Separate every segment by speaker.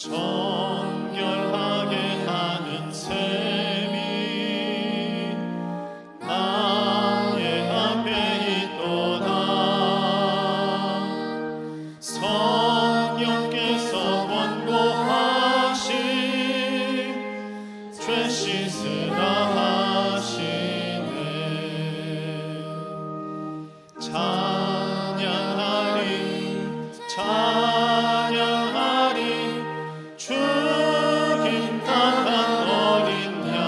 Speaker 1: 정결하게 하는 셈이 나의 앞에 있도다. 성령께서 권고하신 죄 씻으라 하시네. 찬양하리 찬양하리 죽임 당한 어린 양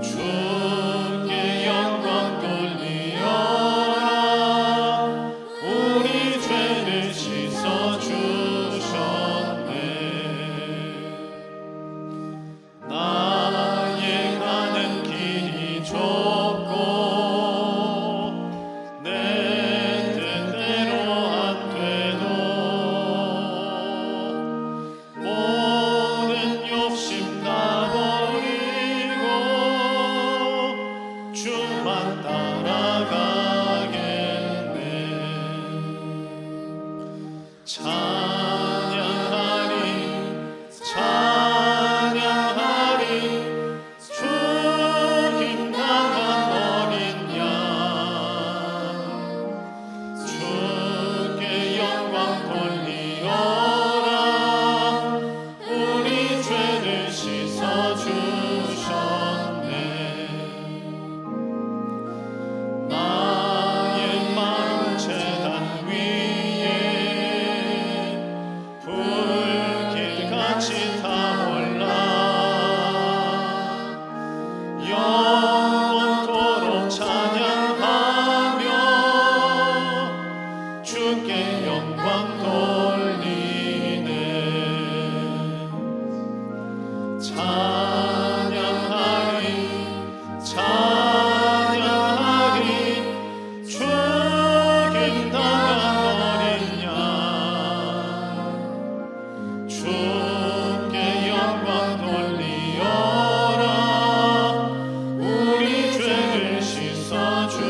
Speaker 1: 주께 영광 돌리어라. 우리 죄를 씻어주셨네. 나의 가는 길이 좁고 내 뜻대로 안 돼도 모든 욕심 다 버리고 주만 따라가겠네. 찬양하리 찬양하리 죽임 당한 어린 양 주께 영광 돌리어라. 우리 죄를 씻어주셨네. 나의 마음 제단 위에 불길같이 타올라. 영원토록 찬양하며 주께 영광 돌리네. 찬양하리 찬양하리 죽임 당한 어린 양 주께 영광 돌리어라. 우리 죄를 씻어주셨네.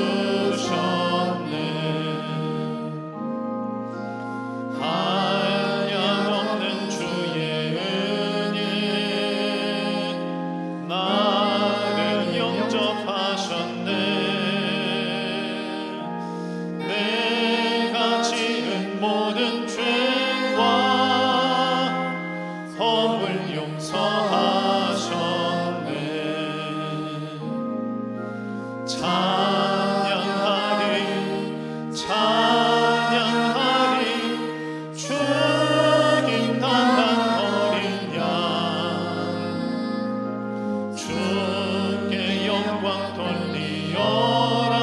Speaker 1: 한량없는 주의 은혜 나를 영접하셨네. 내가 지은 모든 죄와 허물 용서하셨네. 찬양하리 찬양하리 죽임 당한 어린 양 주께 영광 돌리어라.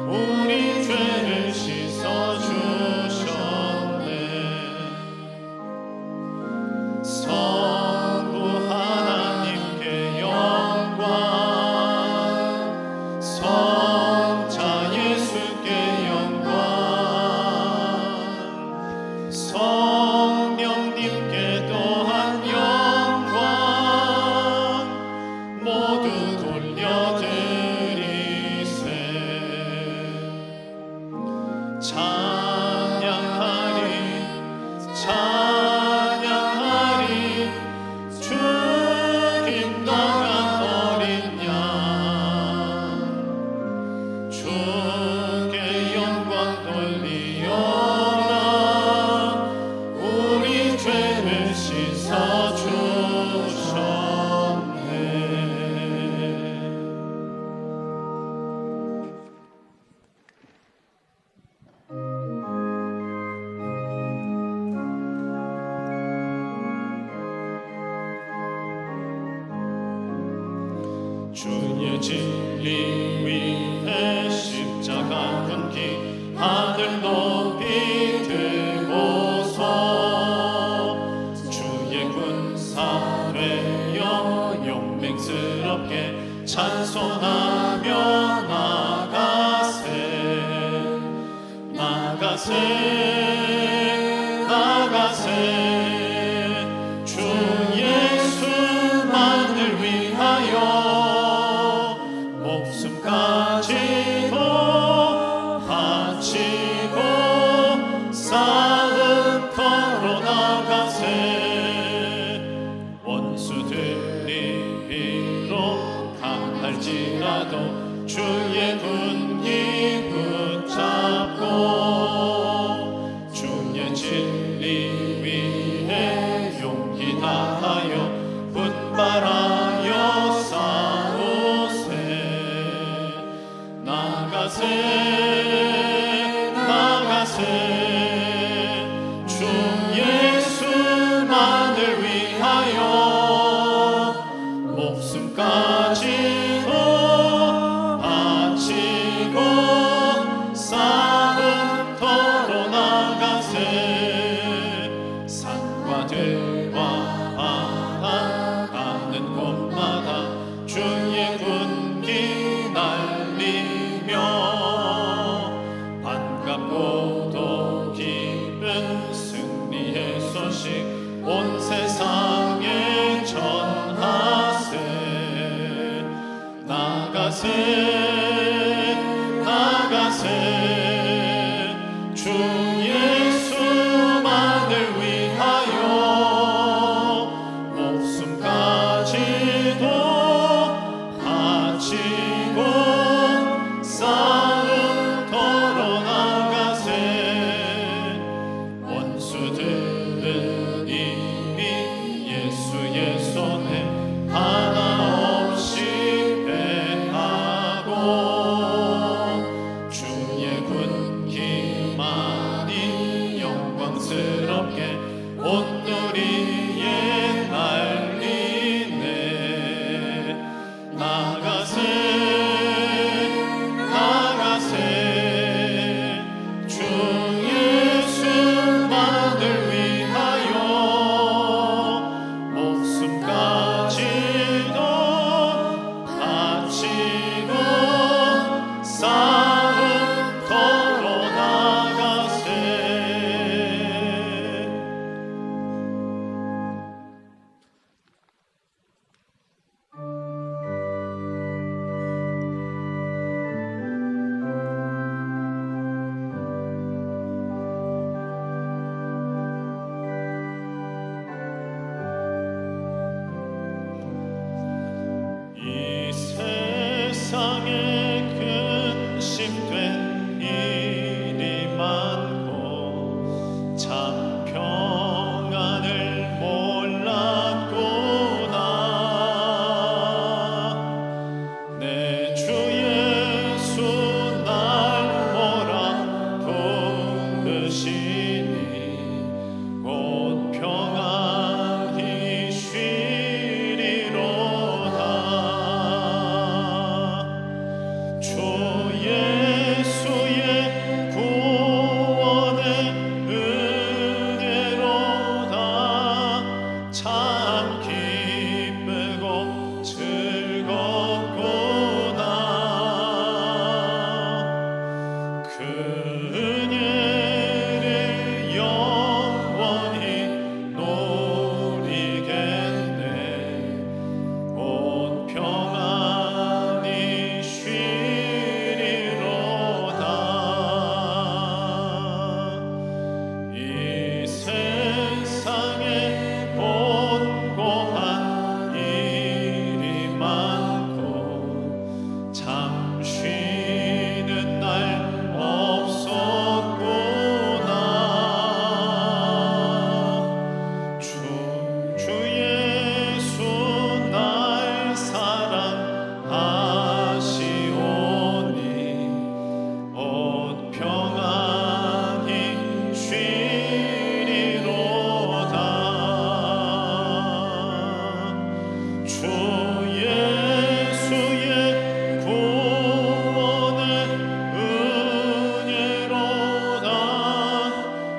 Speaker 1: 우리 죄를 씻어주셨네. 성부 하나님께 영광 성자 예수께 영광 성령님께 또한 영광 모두 돌려드리세. 찬양하리 찬양하리 죽임 당한 어린 양 주께 영광 돌리어라. 우리 죄를 씻어주셨네. 주의 진리 위에 십자가 끊기 하늘 높이 들고서 주의 군사 되어 영맹스럽게 찬송하며 나가세 나가세 나가세 주 예수만을 위하여 목숨까지도 바치고 싸움 터 주 예수만을 위하여 목숨까지도 바치고 싸움터로 나가세. 산과 들과 바다 가는 곳마다 주의 군기 날리며 반갑고도 기쁜 승리의 소식 온 세상에 전하세. 나가세 나가세 주 예수만을 위하여 목숨까지도 바치고 싸움터로 나가세. 원수들은 이미 예수의 손에 하나 없이 패하고 주의 군기만이 영광스럽게 온누리에 날리네. 나가세 나가세 주 예수만을 위하여 목숨까지도 바치고 싸움터로 나가세. 이 세상에 근심된 일이 많고 참 평안을 몰랐구나. 내 주 예수 날 몰아보시니 곧 평안히 쉬리로다. 주 예수의 구원의 은혜로다. 참 기쁘고 즐겁구나. 그 은혜를 영원히 노리겠네. 곧 평안히 쉬리로다. 이 세상에 곤고한 일이 많고 참 쉬는 날 없었구나. 주 예수 날 사랑하시오니 곧 평안히 쉬리로다. 주 예수의 구원의 은혜로다.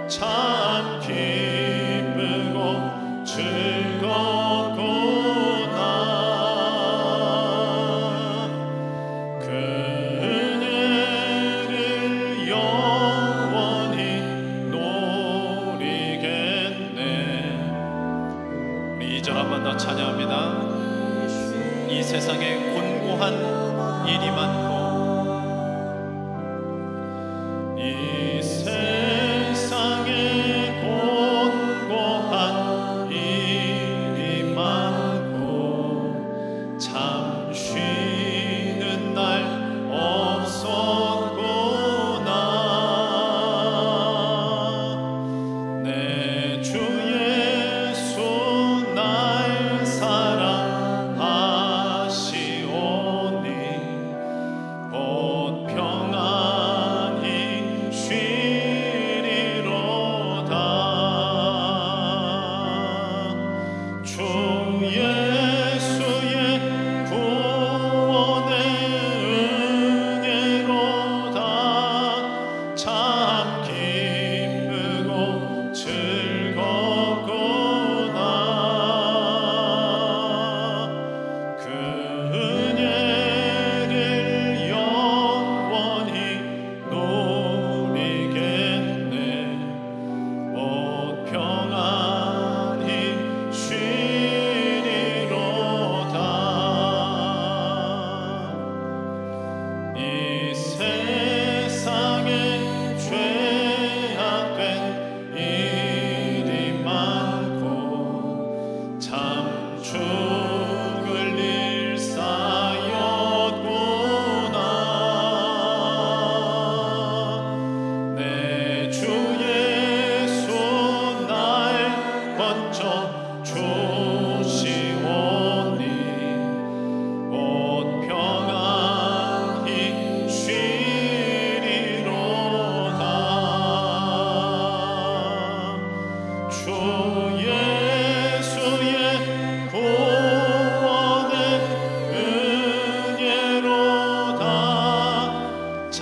Speaker 1: 참 기쁘고 즐겁구나. 그 은혜를 영원히 노리겠네. 우리 2절 한 번 더 찬양합니다. 이 세상에 곤고한 일이 많고 이 세상에 곤고한 일이 많고 참 쉬는 날 없었구나. 내 주 예수 날 사랑하시오니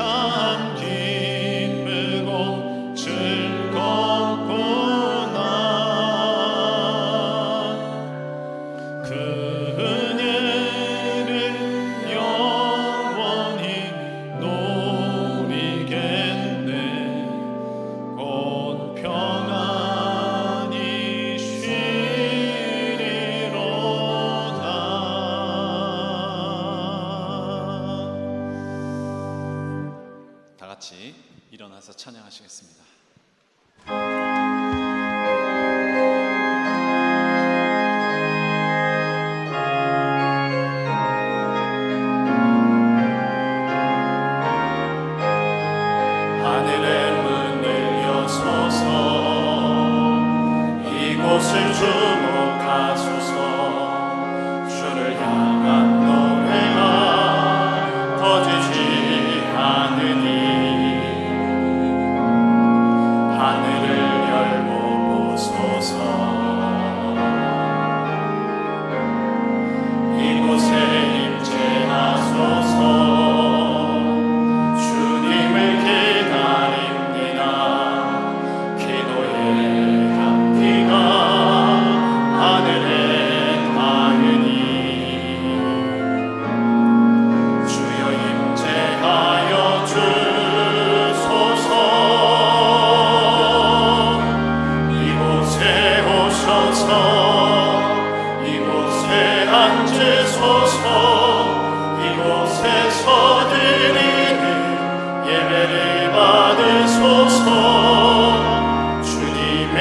Speaker 1: 참 기쁘고 즐겁구나. 그 은혜를 영원히 누리겠네. 곧 평안히 쉬리로다. 다 같이 일어나서 찬양하시겠습니다. 하늘의 문을 여소서, 이곳을 주목하소서. 주를 향한 노래가 커지지 않으니 하늘을 열고 보소서. 이곳에 임재하소서. 주님을 기다립니다. 기도의 향기가 하늘에 닿으니 주여 임재하여 주소서. 이곳에 오셔서 이곳에 앉으소서. 이곳에서 드리는 예배를 받으소서. 주님의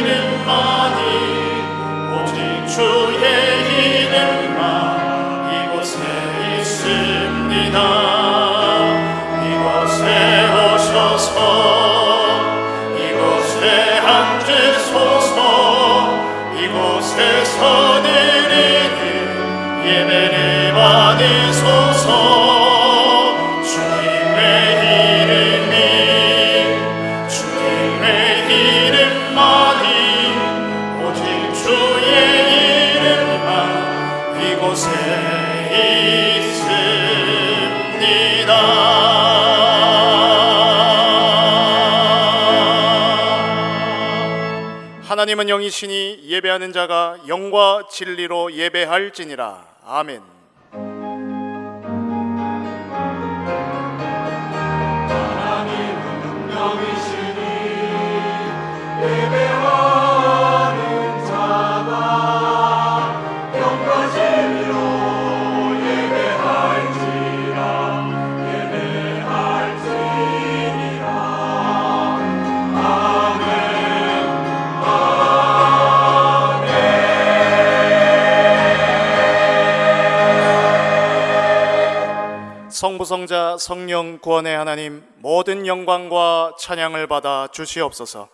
Speaker 1: 이름만이 오직 주의 이름만 이곳에 있습니다. 이곳에 오셔서 이곳에 앉으소서. 이곳에서 드리는 예배를 받으소서. 주님의 이름만이 오직 주의 이름만 이곳에 있습니다. 하나님은 영이시니 예배하는 자가 영과 진리로 예배할지니라. 아멘.
Speaker 2: 하나님은 영이시니 예배하는 자가 영과 진리로 예배할지니라. 아멘.
Speaker 3: 성부성자 성령 구원의 하나님, 모든 영광과 찬양을 받아 주시옵소서.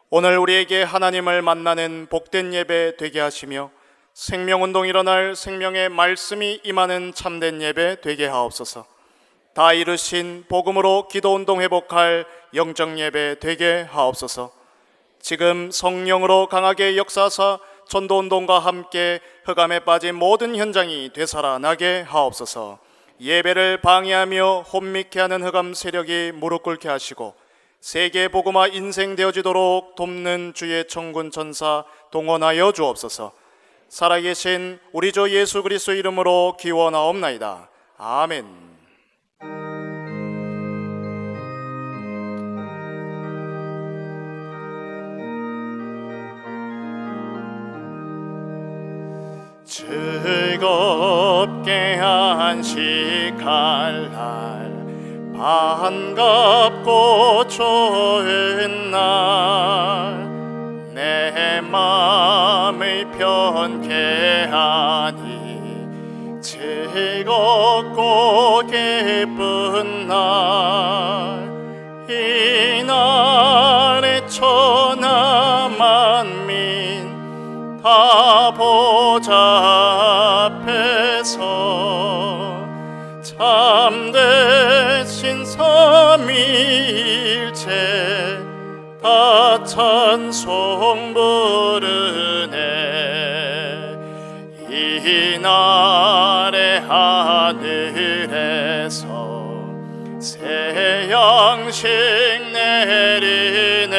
Speaker 3: 오늘 우리에게 하나님을 만나는 복된 예배 되게 하시며 생명운동 일어날 생명의 말씀이 임하는 참된 예배 되게 하옵소서. 다 이루신 복음으로 기도운동 회복할 영적 예배 되게 하옵소서. 지금 성령으로 강하게 역사하사 전도운동과 함께 흑암에 빠진 모든 현장이 되살아나게 하옵소서. 예배를 방해하며 혼미케 하는 흑암 세력이 무릎 꿇게 하시고 세계 복음화 인생 되어지도록 돕는 주의 천군 천사 동원하여 주옵소서. 살아계신 우리 주 예수 그리스도 이름으로 기원하옵나이다. 아멘. 즐겁게 안식할 날, 반갑고 좋은 날, 내 마음을 편케 하니 즐겁고 기쁜 날, 이 날에 천하 만민 다 보좌 앞에서 참되신 삼위일체 다 찬송 부르네. 이 날에
Speaker 1: 하늘에서 새 양식 내리네.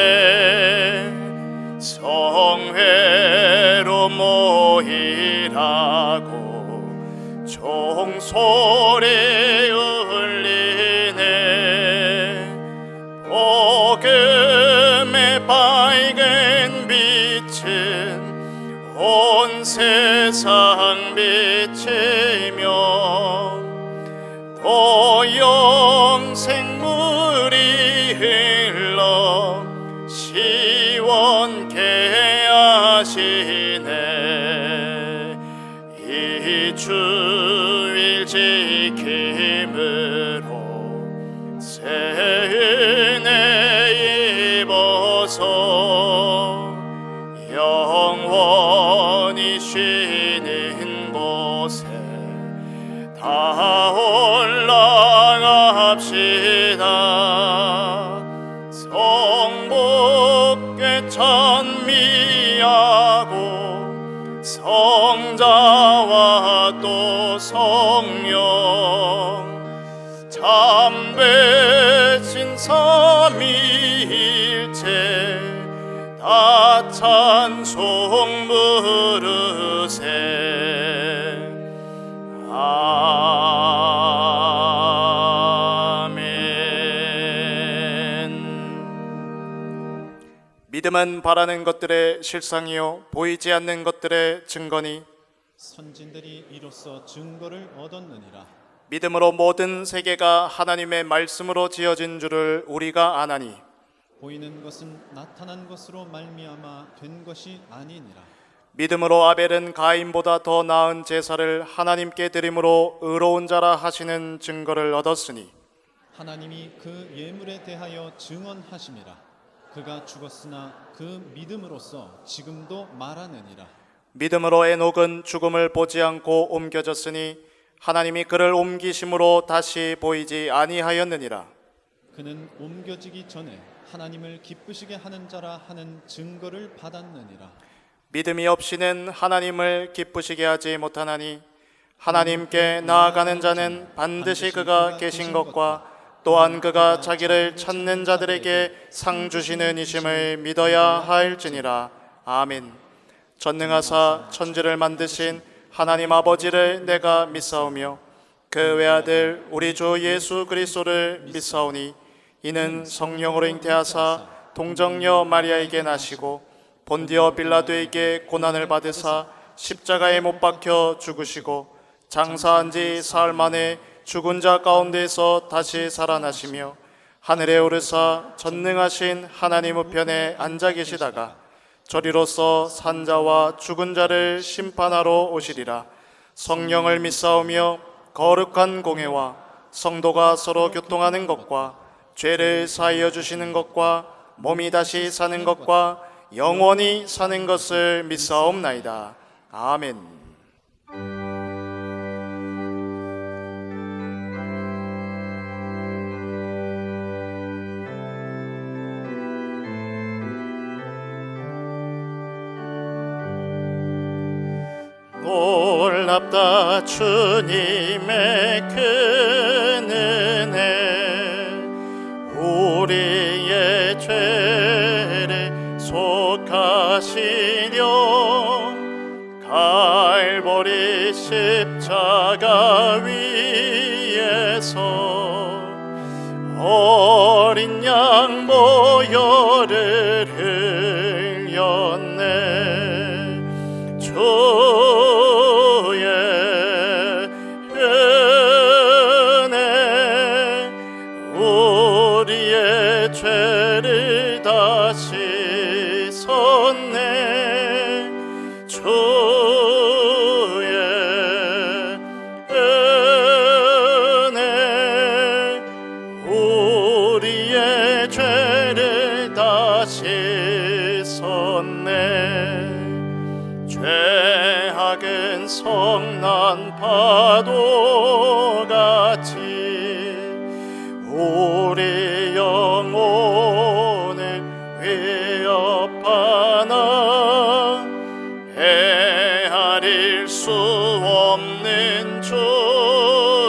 Speaker 1: 성회로 모이라고 종소리 울리네. 복음의 밝은 빛은 온 세상 비치며 또 영생물이 흘러 시원케 하시네. 이 주일 지킴으로 새 은혜 입어서 영원히 쉬는 곳에 다 올라갑시다. 성복에 찬미하고 성자와 또 성령 참배신 삼위일체 다 찬송 부르세. 아멘.
Speaker 3: 믿음은 바라는 것들의 실상이요 보이지 않는 것들의 증거니
Speaker 4: 선진들이 이로써 증거를 얻었느니라.
Speaker 3: 믿음으로 모든 세계가 하나님의 말씀으로 지어진 줄을 우리가 아나니
Speaker 4: 보이는 것은 나타난 것으로 말미암아 된 것이 아니니라.
Speaker 3: 믿음으로 아벨은 가인보다 더 나은 제사를 하나님께 드림으로 의로운 자라 하시는 증거를 얻었으니
Speaker 4: 하나님이 그 예물에 대하여 증언하심이라. 그가 죽었으나 그 믿음으로써 지금도 말하느니라.
Speaker 3: 믿음으로 에녹은 죽음을 보지 않고 옮겨졌으니 하나님이 그를 옮기심으로 다시 보이지 아니하였느니라.
Speaker 4: 그는 옮겨지기 전에 하나님을 기쁘시게 하는 자라 하는 증거를 받았느니라.
Speaker 3: 믿음이 없이는 하나님을 기쁘시게 하지 못하나니 하나님께 나아가는 자는 반드시 그가 계신 것과 또한 그가 자기를 찾는 자들에게 상 주시는 이심을 믿어야 할지니라. 아멘. 전능하사 천지를 만드신 하나님 아버지를 내가 믿사오며 그 외아들 우리 주 예수 그리스도를 믿사오니 이는 성령으로 잉태하사 동정녀 마리아에게 나시고 본디오 빌라도에게 고난을 받으사 십자가에 못 박혀 죽으시고 장사한 지 사흘 만에 죽은 자 가운데서 다시 살아나시며 하늘에 오르사 전능하신 하나님 우편에 앉아 계시다가 저리로서 산자와 죽은 자를 심판하러 오시리라. 성령을 믿사오며 거룩한 공회와 성도가 서로 교통하는 것과 죄를 사하여 주시는 것과 몸이 다시 사는 것과 영원히 사는 것을 믿사옵나이다. 아멘. 놀랍다 주님의 큰 은혜, 우리의 죄를 속하시려 갈보리 십자가 위에서 어린 양 보혈을 흘렸네. 주의 은혜 우리의 죄를 다 씻었네. 주의 은혜 우리의 죄를 다 씻었네. 죄악은 성난 파도같이 우리 영혼을 위협하나 헤아릴 수 없는 주의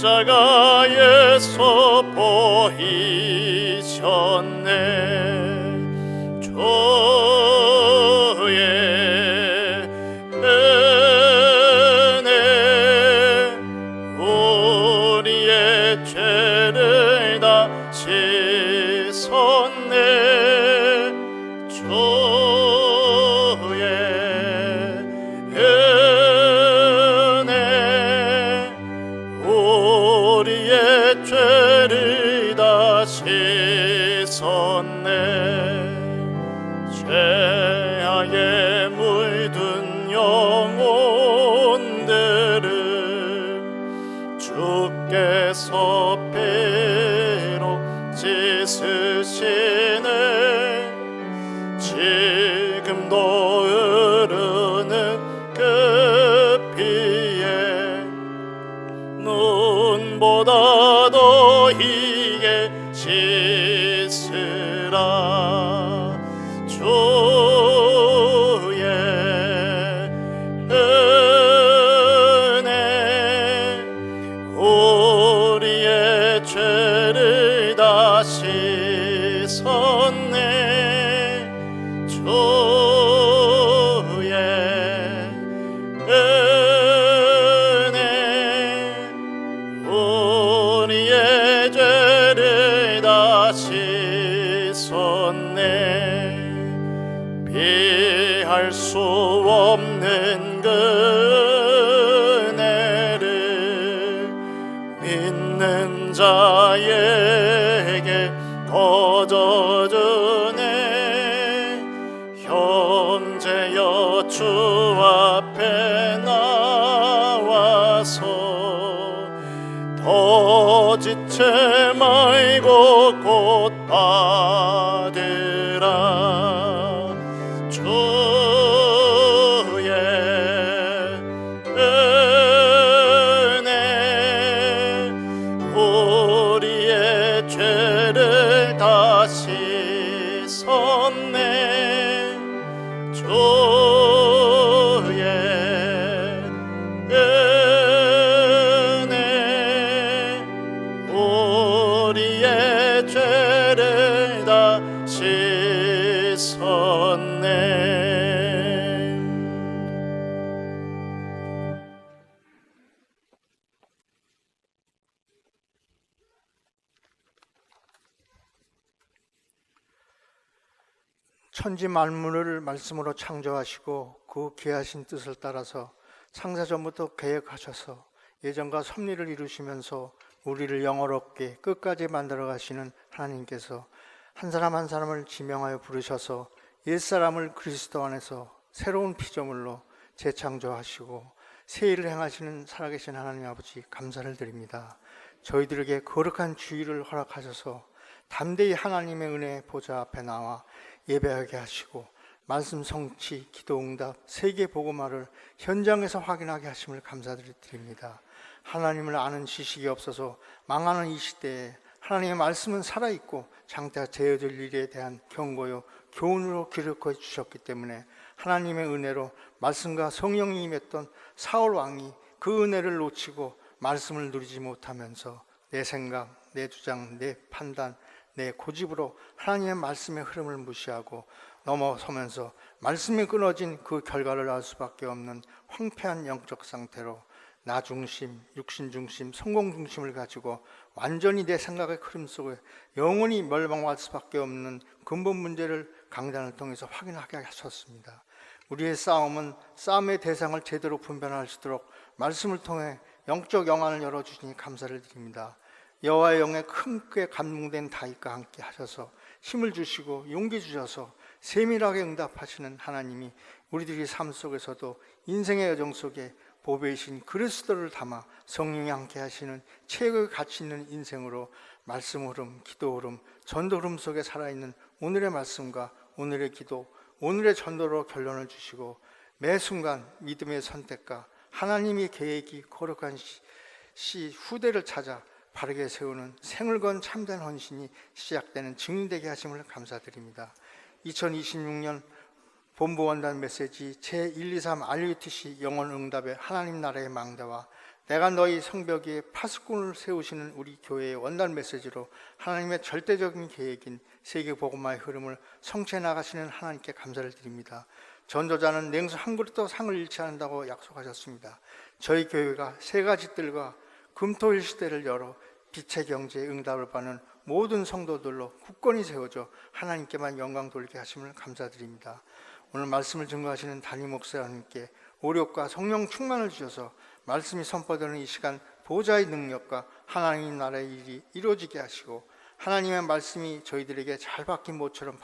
Speaker 3: 십자가에서 보이셨네. 주의 은혜 우리의 죄를 다 씻었네. 주의 은혜 우리의 죄를 다 씻었네. 죄악에 물든 영혼들을 주께서 피로 씻으시네. 지금도 흐르는 그 피에 눈보다 더 희게 씻으라. 주의 은혜 우리의 죄를 다 씻었네. 주의 은혜 우리의 죄를 다 씻었네. 피할 수 없는 그 은혜를 믿는 자에게 거저주네. 형제여 주 앞에 나와서 더 지체 말고 곧 받으라. 주의 은혜 우리의 죄를 다 씻었네. 주의 은혜 우리의 죄를 다 씻었네.
Speaker 5: 천지 만물을 말씀으로 창조하시고 그 귀하신 뜻을 따라서 창세 전부터 계획하셔서 예정과 섭리를 이루시면서 우리를 영원롭게 끝까지 만들어 가시는 하나님께서 한 사람 한 사람을 지명하여 부르셔서 옛사람을 그리스도 안에서 새로운 피조물로 재창조하시고 새 일을 행하시는 살아계신 하나님 아버지 감사를 드립니다. 저희들에게 거룩한 주의를 허락하셔서 담대히 하나님의 은혜 보좌 앞에 나와 예배하게 하시고 말씀 성취, 기도 응답, 세계 복음화를 현장에서 확인하게 하심을 감사드립니다. 하나님을 아는 지식이 없어서 망하는 이 시대에 하나님의 말씀은 살아있고 장차 되어질 일에 대한 경고요 교훈으로 기록해 주셨기 때문에 하나님의 은혜로 말씀과 성령이 임했던 사울 왕이 그 은혜를 놓치고 말씀을 누리지 못하면서 내 생각, 내 주장, 내 판단, 내 고집으로 하나님의 말씀의 흐름을 무시하고 넘어서면서 말씀이 끊어진 그 결과를 알 수밖에 없는 황폐한 영적 상태로 나 중심, 육신 중심, 성공 중심을 가지고 완전히 내 생각의 흐름 속에 영원히 멸망할 수밖에 없는 근본 문제를 강단을 통해서 확인하게 하셨습니다. 우리의 싸움은 싸움의 대상을 제대로 분별할 수 있도록 말씀을 통해 영적 영안을 열어주시니 감사를 드립니다. 여호와의 영에 크게 감동된 다윗과 함께 하셔서 힘을 주시고 용기 주셔서 세밀하게 응답하시는 하나님이 우리들의 삶 속에서도 인생의 여정 속에 보배이신 그리스도를 담아 성령이 함께 하시는 최고의 가치 있는 인생으로 말씀 흐름, 기도 흐름, 전도 흐름 속에 살아있는 오늘의 말씀과 오늘의 기도, 오늘의 전도로 결론을 주시고 매 순간 믿음의 선택과 하나님의 계획이 거룩한 후대를 찾아 바르게 세우는 생을 건 참된 헌신이 시작되는 증인되게 하심을 감사드립니다. 2026년 본부원단 메시지 제123 RUTC 영혼응답의 하나님 나라의 망대와 내가 너희 성벽 위에 파수꾼을 세우시는 우리 교회의 원단 메시지로 하나님의 절대적인 계획인 세계 복음화의 흐름을 성취해 나가시는 하나님께 감사를 드립니다. 전도자는 냉수 한 그릇도 상을 잃지 않는다고 약속하셨습니다. 저희 교회가 세 가지 뜰과 금토일 시대를 열어 빛의 경제에 응답을 받는 모든 성도들로 굳건히 세워져 하나님께만 영광 돌리게 하심을 감사드립니다. 오늘 말씀을 증거하시는 담임 목사님께 오력과 성령 충만을 주셔서 말씀이 선포되는 이 시간 보좌의 능력과 하나님 나라의 일이 이루어지게 하시고 하나님의 말씀이 저희들에게 잘 박힌 모처럼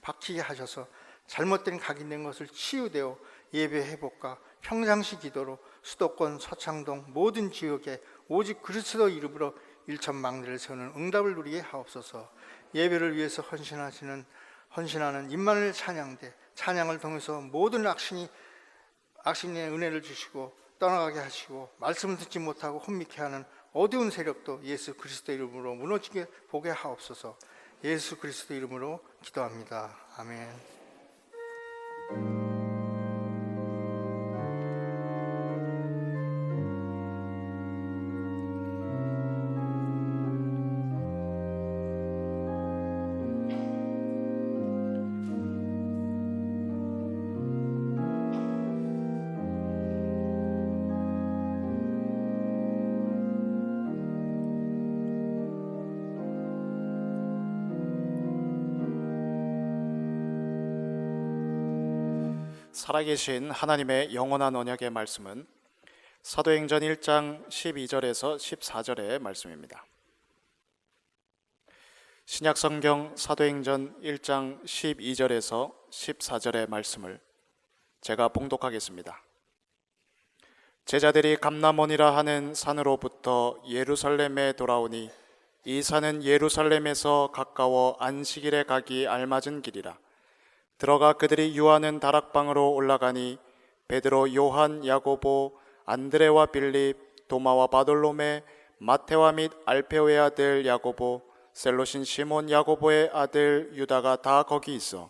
Speaker 5: 박히게 하셔서 잘못된 각인된 것을 치유되어 예배 회복과 평상시 기도로 수도권 서창동 모든 지역에 오직 그리스도 이름으로 일천망대를 세우는 응답을 누리게 하옵소서. 예배를 위해서 헌신하는 임마누엘 찬양대 찬양을 통해서 모든 악신의 은혜를 주시고 떠나가게 하시고 말씀을 듣지 못하고 혼미케 하는 어두운 세력도 예수 그리스도 이름으로 무너지게 보게 하옵소서. 예수 그리스도 이름으로 기도합니다. 아멘.
Speaker 3: 살아계신 하나님의 영원한 언약의 말씀은 사도행전 1장 12절에서 14절의 말씀입니다. 신약성경 사도행전 1장 12절에서 14절의 말씀을 제가 봉독하겠습니다. 제자들이 감람원이라 하는 산으로부터 예루살렘에 돌아오니 이 산은 예루살렘에서 가까워 안식일에 가기 알맞은 길이라. 들어가 그들이 유하는 다락방으로 올라가니 베드로, 요한, 야고보, 안드레와 빌립, 도마와 바돌로메, 마테와 및 알페오의 아들 야고보, 셀로신 시몬 야고보의 아들 유다가 다 거기 있어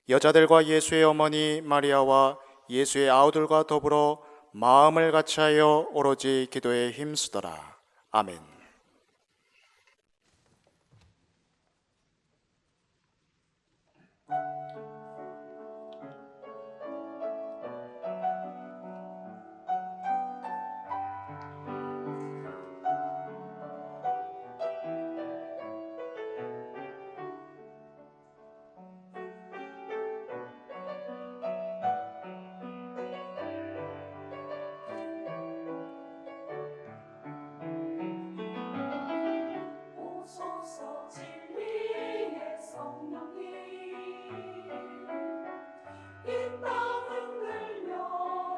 Speaker 3: 여자들과 예수의 어머니 마리아와 예수의 아우들과 더불어 마음을 같이하여 오로지 기도에 힘쓰더라. 아멘.
Speaker 6: 오소서 진리의 성령님 이 땅을 늘려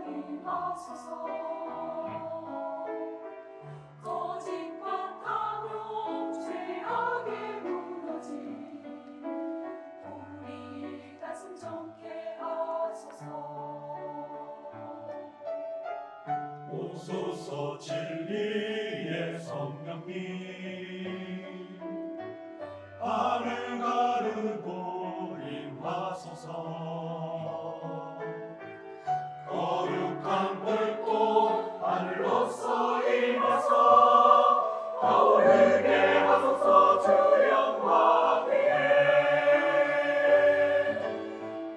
Speaker 6: 임하소서. 거짓과 탐욕 죄악에 무너진 우리 가슴 정케 하소서.
Speaker 2: 오소서 진리의 성령님 하늘 가르고 임하소서. 거룩한 불꽃 하늘로서 임하소 타오르게 하소서. 주 영광 위에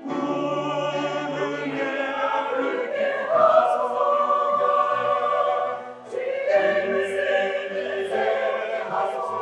Speaker 2: 부흥에 오르게 하소서. 하소서.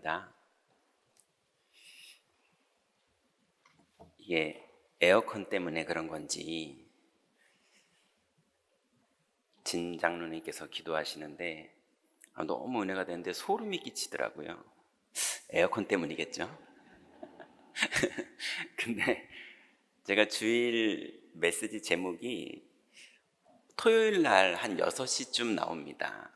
Speaker 7: 감사합니다. 이게 에어컨 때문에 그런 건지 진 장로님께서 기도하시는데 너무 은혜가 되는데 소름이 끼치더라고요. 에어컨 때문이겠죠? 근데 제가 주일 메시지 제목이 토요일 날 한 6시쯤 나옵니다.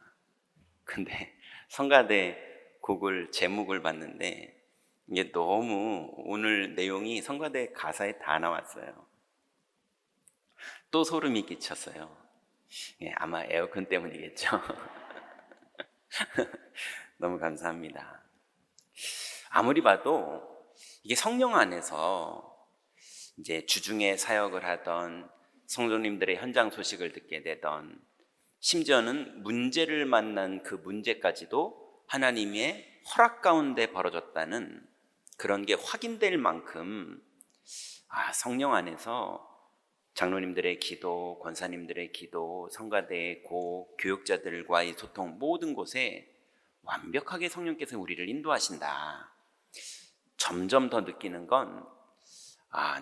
Speaker 7: 근데 성가대 곡을 제목을 봤는데 이게 너무 오늘 내용이 성가대 가사에 다 나왔어요. 또 소름이 끼쳤어요. 아마 에어컨 때문이겠죠. 너무 감사합니다. 아무리 봐도 이게 성령 안에서 이제 주중에 사역을 하던 성도님들의 현장 소식을 듣게 되던 심지어는 문제를 만난 그 문제까지도 하나님의 허락 가운데 벌어졌다는 그런 게 확인될 만큼 성령 안에서 장로님들의 기도, 권사님들의 기도, 성가대의 교육자들과의 소통 모든 곳에 완벽하게 성령께서 우리를 인도하신다. 점점 더 느끼는 건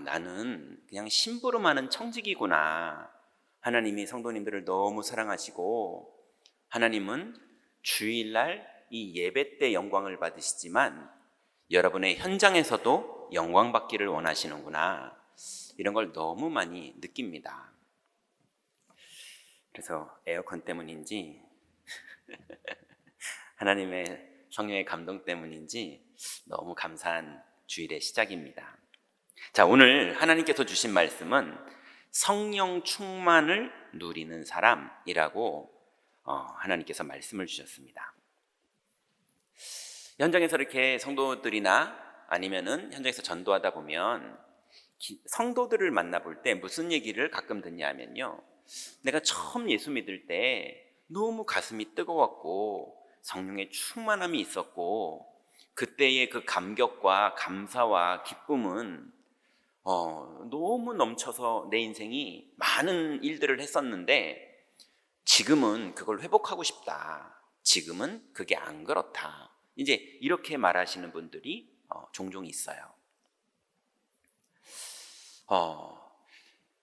Speaker 7: 나는 그냥 심부름하는 청직이구나. 하나님이 성도님들을 너무 사랑하시고 하나님은 주일날 이 예배 때 영광을 받으시지만 여러분의 현장에서도 영광 받기를 원하시는구나. 이런 걸 너무 많이 느낍니다. 그래서 에어컨 때문인지 하나님의 성령의 감동 때문인지 너무 감사한 주일의 시작입니다. 자, 오늘 하나님께서 주신 말씀은 성령 충만을 누리는 사람이라고 하나님께서 말씀을 주셨습니다. 현장에서 이렇게 성도들이나 아니면은 현장에서 전도하다 보면 성도들을 만나볼 때 무슨 얘기를 가끔 듣냐면요, 내가 처음 예수 믿을 때 너무 가슴이 뜨거웠고 성령의 충만함이 있었고 그때의 그 감격과 감사와 기쁨은 너무 넘쳐서 내 인생이 많은 일들을 했었는데 지금은 그걸 회복하고 싶다. 지금은 그게 안 그렇다. 이제 이렇게 말하시는 분들이 종종 있어요.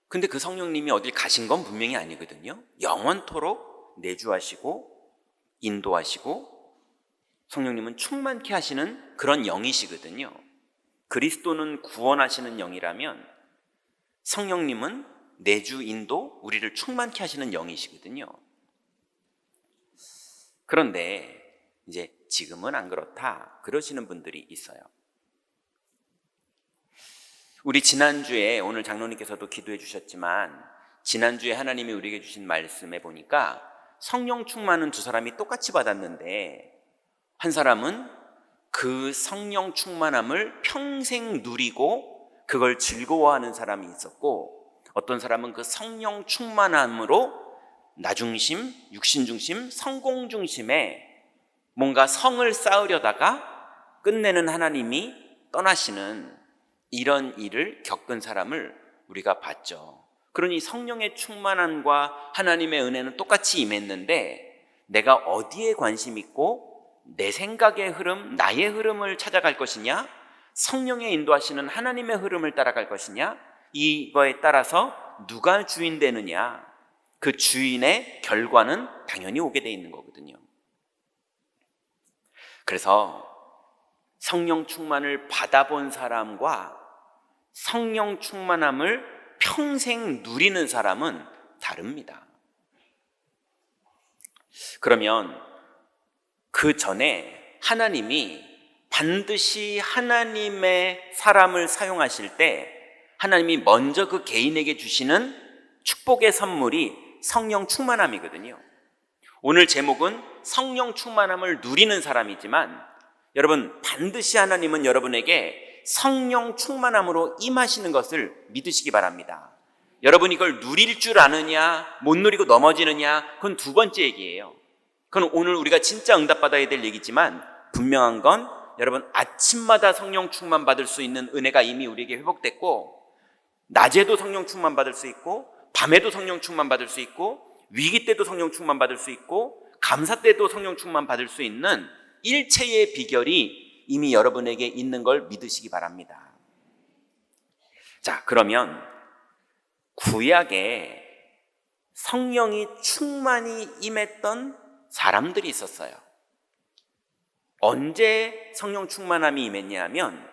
Speaker 7: 근데 그 성령님이 어딜 가신 건 분명히 아니거든요. 영원토록 내주하시고 인도하시고 성령님은 충만케 하시는 그런 영이시거든요. 그리스도는 구원하시는 영이라면 성령님은 내주 인도 우리를 충만케 하시는 영이시거든요. 그런데 이제 지금은 안 그렇다 그러시는 분들이 있어요. 우리 지난주에 오늘 장로님께서도 기도해 주셨지만 지난주에 하나님이 우리에게 주신 말씀에 보니까 성령 충만은 두 사람이 똑같이 받았는데 한 사람은 그 성령 충만함을 평생 누리고 그걸 즐거워하는 사람이 있었고 어떤 사람은 그 성령 충만함으로 나중심, 육신중심, 성공중심에 뭔가 성을 쌓으려다가 끝내는 하나님이 떠나시는 이런 일을 겪은 사람을 우리가 봤죠. 그러니 성령의 충만함과 하나님의 은혜는 똑같이 임했는데 내가 어디에 관심 있고 내 생각의 흐름, 나의 흐름을 찾아갈 것이냐, 성령의 인도하시는 하나님의 흐름을 따라갈 것이냐, 이거에 따라서 누가 주인 되느냐, 그 주인의 결과는 당연히 오게 돼 있는 거거든요. 그래서 성령 충만을 받아본 사람과 성령 충만함을 평생 누리는 사람은 다릅니다. 그러면 그 전에 하나님이 반드시 하나님의 사람을 사용하실 때 하나님이 먼저 그 개인에게 주시는 축복의 선물이 성령 충만함이거든요. 오늘 제목은 성령 충만함을 누리는 사람이지만 여러분 반드시 하나님은 여러분에게 성령 충만함으로 임하시는 것을 믿으시기 바랍니다. 여러분 이걸 누릴 줄 아느냐 못 누리고 넘어지느냐 그건 두 번째 얘기예요. 그건 오늘 우리가 진짜 응답받아야 될 얘기지만 분명한 건 여러분 아침마다 성령 충만 받을 수 있는 은혜가 이미 우리에게 회복됐고 낮에도 성령 충만 받을 수 있고 밤에도 성령 충만 받을 수 있고 위기 때도 성령 충만 받을 수 있고 감사 때도 성령 충만 받을 수 있는 일체의 비결이 이미 여러분에게 있는 걸 믿으시기 바랍니다. 자, 그러면 구약에 성령이 충만히 임했던 사람들이 있었어요. 언제 성령 충만함이 임했냐 하면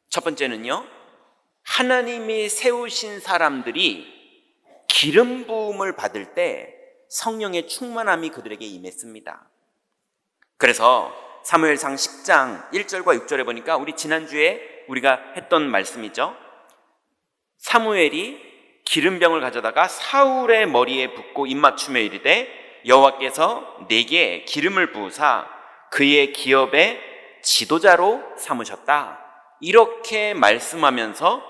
Speaker 7: 첫 번째는요, 하나님이 세우신 사람들이 기름 부음을 받을 때 성령의 충만함이 그들에게 임했습니다. 그래서 사무엘상 10장 1절과 6절에 보니까 우리 지난주에 우리가 했던 말씀이죠. 사무엘이 기름병을 가져다가 사울의 머리에 붓고 입맞춤에 이르되 여호와께서 내게 기름을 부으사 그의 기업의 지도자로 삼으셨다. 이렇게 말씀하면서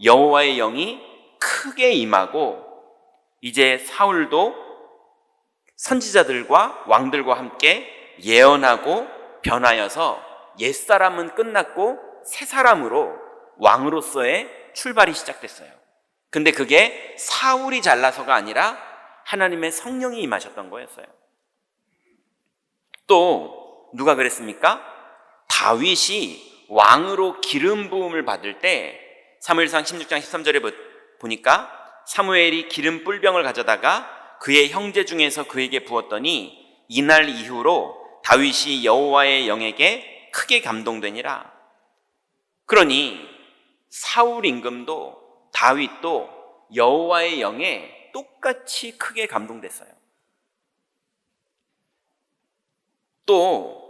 Speaker 7: 여호와의 영이 크게 임하고 이제 사울도 선지자들과 왕들과 함께 예언하고 변하여서 옛사람은 끝났고 새 사람으로 왕으로서의 출발이 시작됐어요. 근데 그게 사울이 잘나서가 아니라 하나님의 성령이 임하셨던 거였어요. 또 누가 그랬습니까? 다윗이 왕으로 기름 부음을 받을 때 사무엘상 16장 13절에 보니까 사무엘이 기름 뿔병을 가져다가 그의 형제 중에서 그에게 부었더니 이날 이후로 다윗이 여호와의 영에게 크게 감동되니라. 그러니 사울 임금도 다윗도 여호와의 영에 똑같이 크게 감동됐어요. 또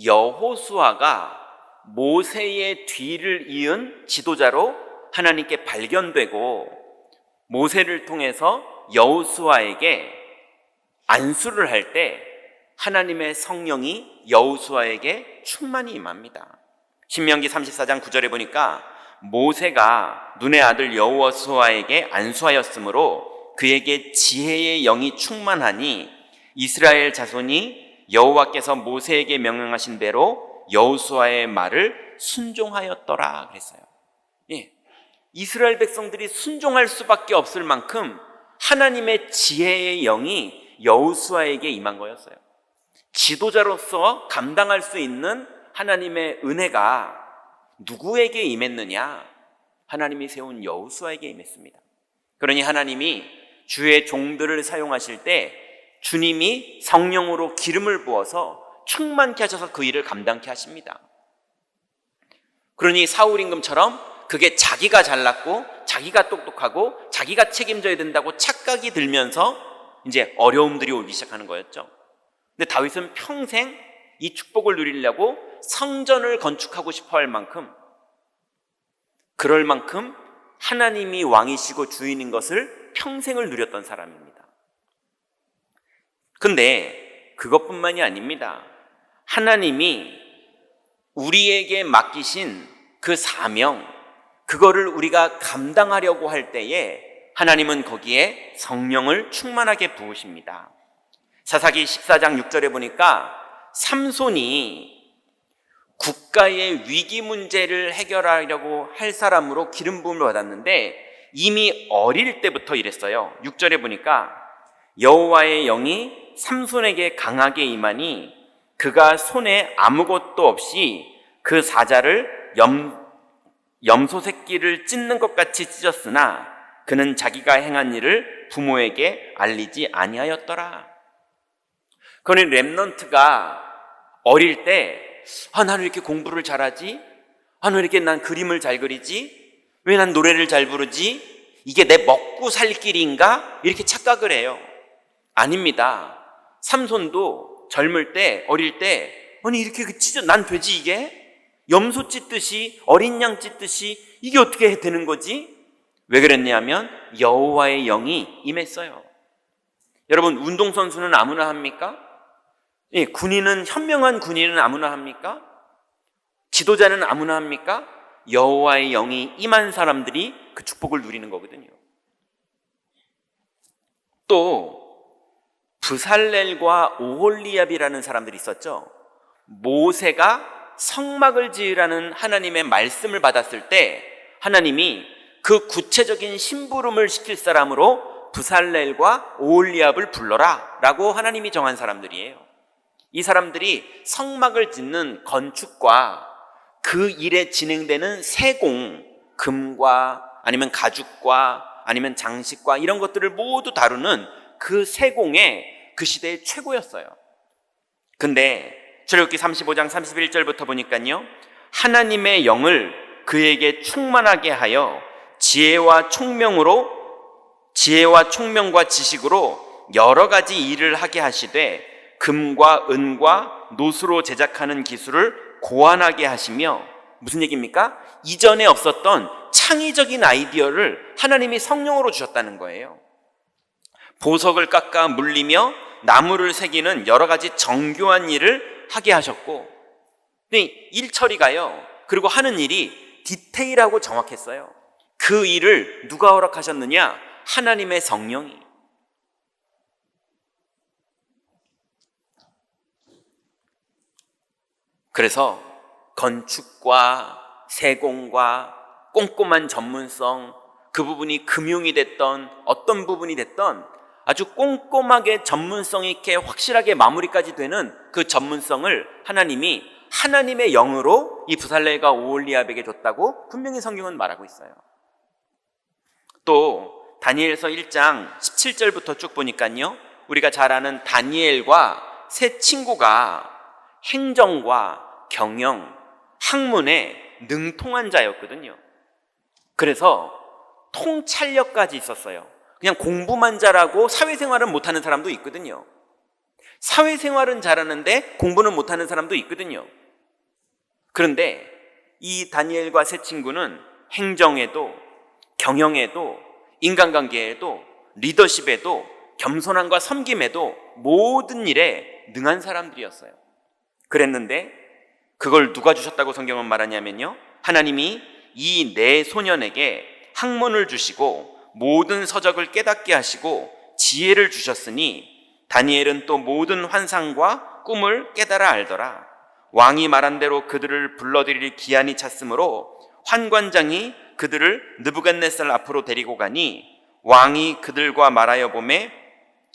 Speaker 7: 여호수아가 모세의 뒤를 이은 지도자로 하나님께 발견되고 모세를 통해서 여호수아에게 안수를 할 때 하나님의 성령이 여호수아에게 충만히 임합니다. 신명기 34장 9절에 보니까 모세가 눈의 아들 여호수아에게 안수하였으므로 그에게 지혜의 영이 충만하니 이스라엘 자손이 여호와께서 모세에게 명령하신 대로 여호수아의 말을 순종하였더라 그랬어요. 예. 이스라엘 백성들이 순종할 수밖에 없을 만큼 하나님의 지혜의 영이 여호수아에게 임한 거였어요. 지도자로서 감당할 수 있는 하나님의 은혜가 누구에게 임했느냐? 하나님이 세운 여호수아에게 임했습니다. 그러니 하나님이 주의 종들을 사용하실 때 주님이 성령으로 기름을 부어서 충만케 하셔서 그 일을 감당케 하십니다. 그러니 사울 임금처럼 그게 자기가 잘났고 자기가 똑똑하고 자기가 책임져야 된다고 착각이 들면서 이제 어려움들이 오기 시작하는 거였죠. 근데 다윗은 평생 이 축복을 누리려고 성전을 건축하고 싶어 할 만큼, 그럴 만큼 하나님이 왕이시고 주인인 것을 평생을 누렸던 사람입니다. 근데 그것뿐만이 아닙니다. 하나님이 우리에게 맡기신 그 사명, 그거를 우리가 감당하려고 할 때에 하나님은 거기에 성령을 충만하게 부으십니다. 사사기 14장 6절에 보니까 삼손이 국가의 위기 문제를 해결하려고 할 사람으로 기름 부음을 받았는데 이미 어릴 때부터 이랬어요. 6절에 보니까 여호와의 영이 삼손에게 강하게 임하니 그가 손에 아무것도 없이 그 사자를 염소 새끼를 찢는 것 같이 찢었으나 그는 자기가 행한 일을 부모에게 알리지 아니하였더라. 그러니 렘넌트가 어릴 때 나는 왜 이렇게 공부를 잘하지? 왜 이렇게 난 그림을 잘 그리지? 왜 난 노래를 잘 부르지? 이게 내 먹고 살 길인가? 이렇게 착각을 해요. 아닙니다. 삼손도 젊을 때, 어릴 때 아니 이렇게 난 되지 이게? 염소 찢듯이 어린 양 찢듯이 이게 어떻게 되는 거지? 왜 그랬냐면 여호와의 영이 임했어요. 여러분 운동선수는 아무나 합니까? 예, 현명한 군인은 아무나 합니까? 지도자는 아무나 합니까? 여호와의 영이 임한 사람들이 그 축복을 누리는 거거든요. 또 브살렐과 오홀리압이라는 사람들이 있었죠. 모세가 성막을 지으라는 하나님의 말씀을 받았을 때 하나님이 그 구체적인 심부름을 시킬 사람으로 브살렐과 오홀리압을 불러라 라고 하나님이 정한 사람들이에요. 이 사람들이 성막을 짓는 건축과 그 일에 진행되는 세공, 금과 아니면 가죽과 아니면 장식과 이런 것들을 모두 다루는 그 세공의 그 시대의 최고였어요. 근데 출애굽기 35장 31절부터 보니까요, 하나님의 영을 그에게 충만하게 하여 지혜와 총명과 지식으로 여러 가지 일을 하게 하시되 금과 은과 노수로 제작하는 기술을 고안하게 하시며, 무슨 얘기입니까? 이전에 없었던 창의적인 아이디어를 하나님이 성령으로 주셨다는 거예요. 보석을 깎아 물리며 나무를 새기는 여러 가지 정교한 일을 하게 하셨고, 일 처리가요, 그리고 하는 일이 디테일하고 정확했어요. 그 일을 누가 허락하셨느냐? 하나님의 성령이. 그래서 건축과 세공과 꼼꼼한 전문성, 그 부분이 금융이 됐던 어떤 부분이 됐던 아주 꼼꼼하게 전문성 있게 확실하게 마무리까지 되는 그 전문성을 하나님이 하나님의 영으로 이 부살레가 오홀리압에게 줬다고 분명히 성경은 말하고 있어요. 또 다니엘서 1장 17절부터 쭉 보니까요, 우리가 잘 아는 다니엘과 세 친구가 행정과 경영, 학문에 능통한 자였거든요. 그래서 통찰력까지 있었어요. 그냥 공부만 잘하고 사회생활은 못하는 사람도 있거든요. 사회생활은 잘하는데 공부는 못하는 사람도 있거든요. 그런데 이 다니엘과 세 친구는 행정에도 경영에도 인간관계에도 리더십에도 겸손함과 섬김에도 모든 일에 능한 사람들이었어요. 그랬는데 그걸 누가 주셨다고 성경은 말하냐면요, 하나님이 이 네 소년에게 학문을 주시고 모든 서적을 깨닫게 하시고 지혜를 주셨으니 다니엘은 또 모든 환상과 꿈을 깨달아 알더라. 왕이 말한 대로 그들을 불러들일 기한이 찼으므로 환관장이 그들을 느부갓네살 앞으로 데리고 가니 왕이 그들과 말하여 보매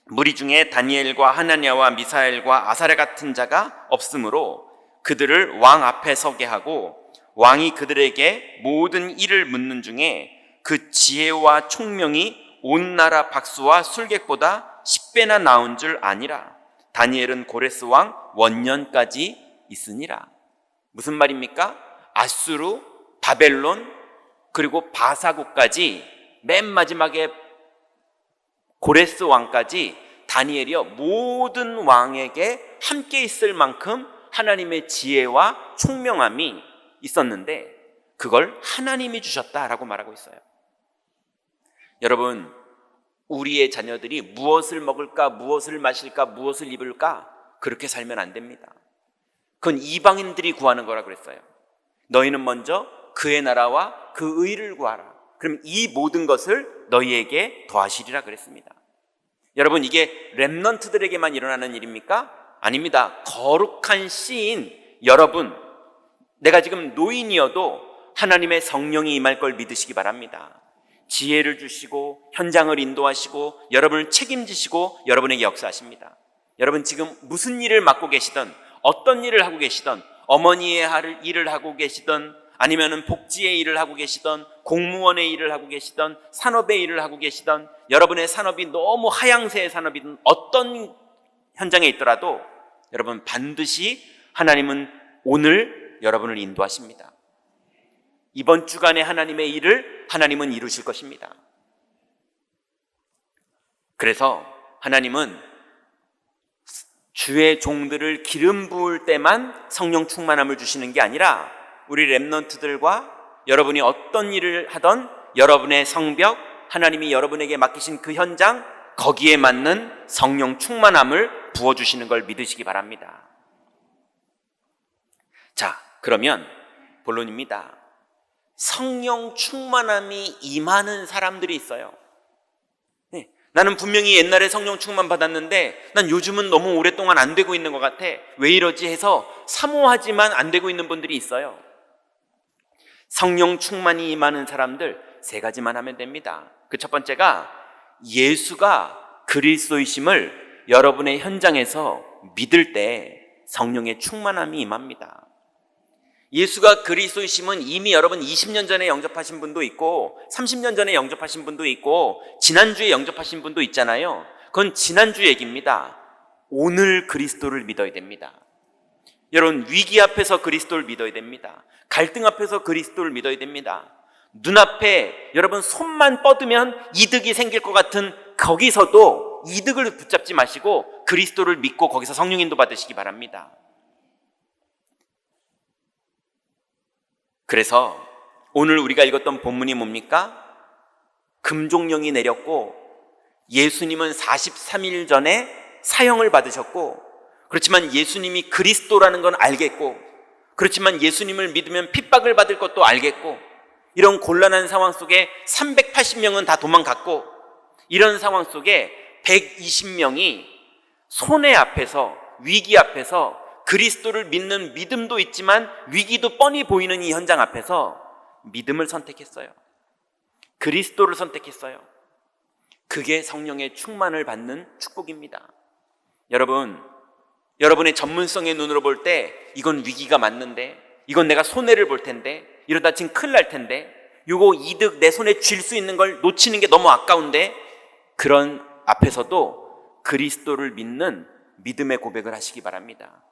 Speaker 7: 무리 중에 다니엘과 하나냐와 미사엘과 아사랴 같은 자가 없으므로 그들을 왕 앞에 서게 하고 왕이 그들에게 모든 일을 묻는 중에 그 지혜와 총명이 온 나라 박수와 술객보다 10배나 나온 줄 아니라. 다니엘은 고레스 왕 원년까지 있으니라. 무슨 말입니까? 아수르, 바벨론, 그리고 바사국까지 맨 마지막에 고레스 왕까지 다니엘이요 모든 왕에게 함께 있을 만큼 하나님의 지혜와 총명함이 있었는데 그걸 하나님이 주셨다라고 말하고 있어요. 여러분, 우리의 자녀들이 무엇을 먹을까, 무엇을 마실까, 무엇을 입을까 그렇게 살면 안 됩니다. 그건 이방인들이 구하는 거라 그랬어요. 너희는 먼저 그의 나라와 그 의를 구하라. 그럼 이 모든 것을 너희에게 더하시리라 그랬습니다. 여러분, 이게 렘넌트들에게만 일어나는 일입니까? 아닙니다. 거룩한 씨인 여러분, 내가 지금 노인이어도 하나님의 성령이 임할 걸 믿으시기 바랍니다. 지혜를 주시고 현장을 인도하시고 여러분을 책임지시고 여러분에게 역사하십니다. 여러분, 지금 무슨 일을 맡고 계시든 어떤 일을 하고 계시든 어머니의 일을 하고 계시든 아니면은 복지의 일을 하고 계시든 공무원의 일을 하고 계시든 산업의 일을 하고 계시든 여러분의 산업이 너무 하향세의 산업이든 어떤 현장에 있더라도 여러분 반드시 하나님은 오늘 여러분을 인도하십니다. 이번 주간에 하나님의 일을 하나님은 이루실 것입니다. 그래서 하나님은 주의 종들을 기름 부을 때만 성령 충만함을 주시는 게 아니라 우리 렘넌트들과 여러분이 어떤 일을 하던 여러분의 성벽, 하나님이 여러분에게 맡기신 그 현장, 거기에 맞는 성령 충만함을 부어주시는 걸 믿으시기 바랍니다. 자, 그러면 본론입니다. 성령 충만함이 임하는 사람들이 있어요. 네, 나는 분명히 옛날에 성령 충만 받았는데 난 요즘은 너무 오랫동안 안 되고 있는 것 같아. 왜 이러지 해서 사모하지만 안 되고 있는 분들이 있어요. 성령 충만이 임하는 사람들 세 가지만 하면 됩니다. 그 첫 번째가 예수가 그리스도이심을 여러분의 현장에서 믿을 때 성령의 충만함이 임합니다. 예수가 그리스도이심은 이미 여러분 20년 전에 영접하신 분도 있고 30년 전에 영접하신 분도 있고 지난주에 영접하신 분도 있잖아요. 그건 지난주 얘기입니다. 오늘 그리스도를 믿어야 됩니다. 여러분, 위기 앞에서 그리스도를 믿어야 됩니다. 갈등 앞에서 그리스도를 믿어야 됩니다. 눈앞에 여러분 손만 뻗으면 이득이 생길 것 같은 거기서도 이득을 붙잡지 마시고 그리스도를 믿고 거기서 성령 인도 받으시기 바랍니다. 그래서 오늘 우리가 읽었던 본문이 뭡니까? 금종령이 내렸고 예수님은 43일 전에 사형을 받으셨고, 그렇지만 예수님이 그리스도라는 건 알겠고, 그렇지만 예수님을 믿으면 핍박을 받을 것도 알겠고, 이런 곤란한 상황 속에 380명은 다 도망갔고, 이런 상황 속에 120명이 손해 앞에서, 위기 앞에서 그리스도를 믿는 믿음도 있지만 위기도 뻔히 보이는 이 현장 앞에서 믿음을 선택했어요. 그리스도를 선택했어요. 그게 성령의 충만을 받는 축복입니다. 여러분, 여러분의 전문성의 눈으로 볼 때 이건 위기가 맞는데, 이건 내가 손해를 볼 텐데, 이러다 지금 큰일 날 텐데, 요거 이득 내 손에 쥘 수 있는 걸 놓치는 게 너무 아까운데, 그런 앞에서도 그리스도를 믿는 믿음의 고백을 하시기 바랍니다.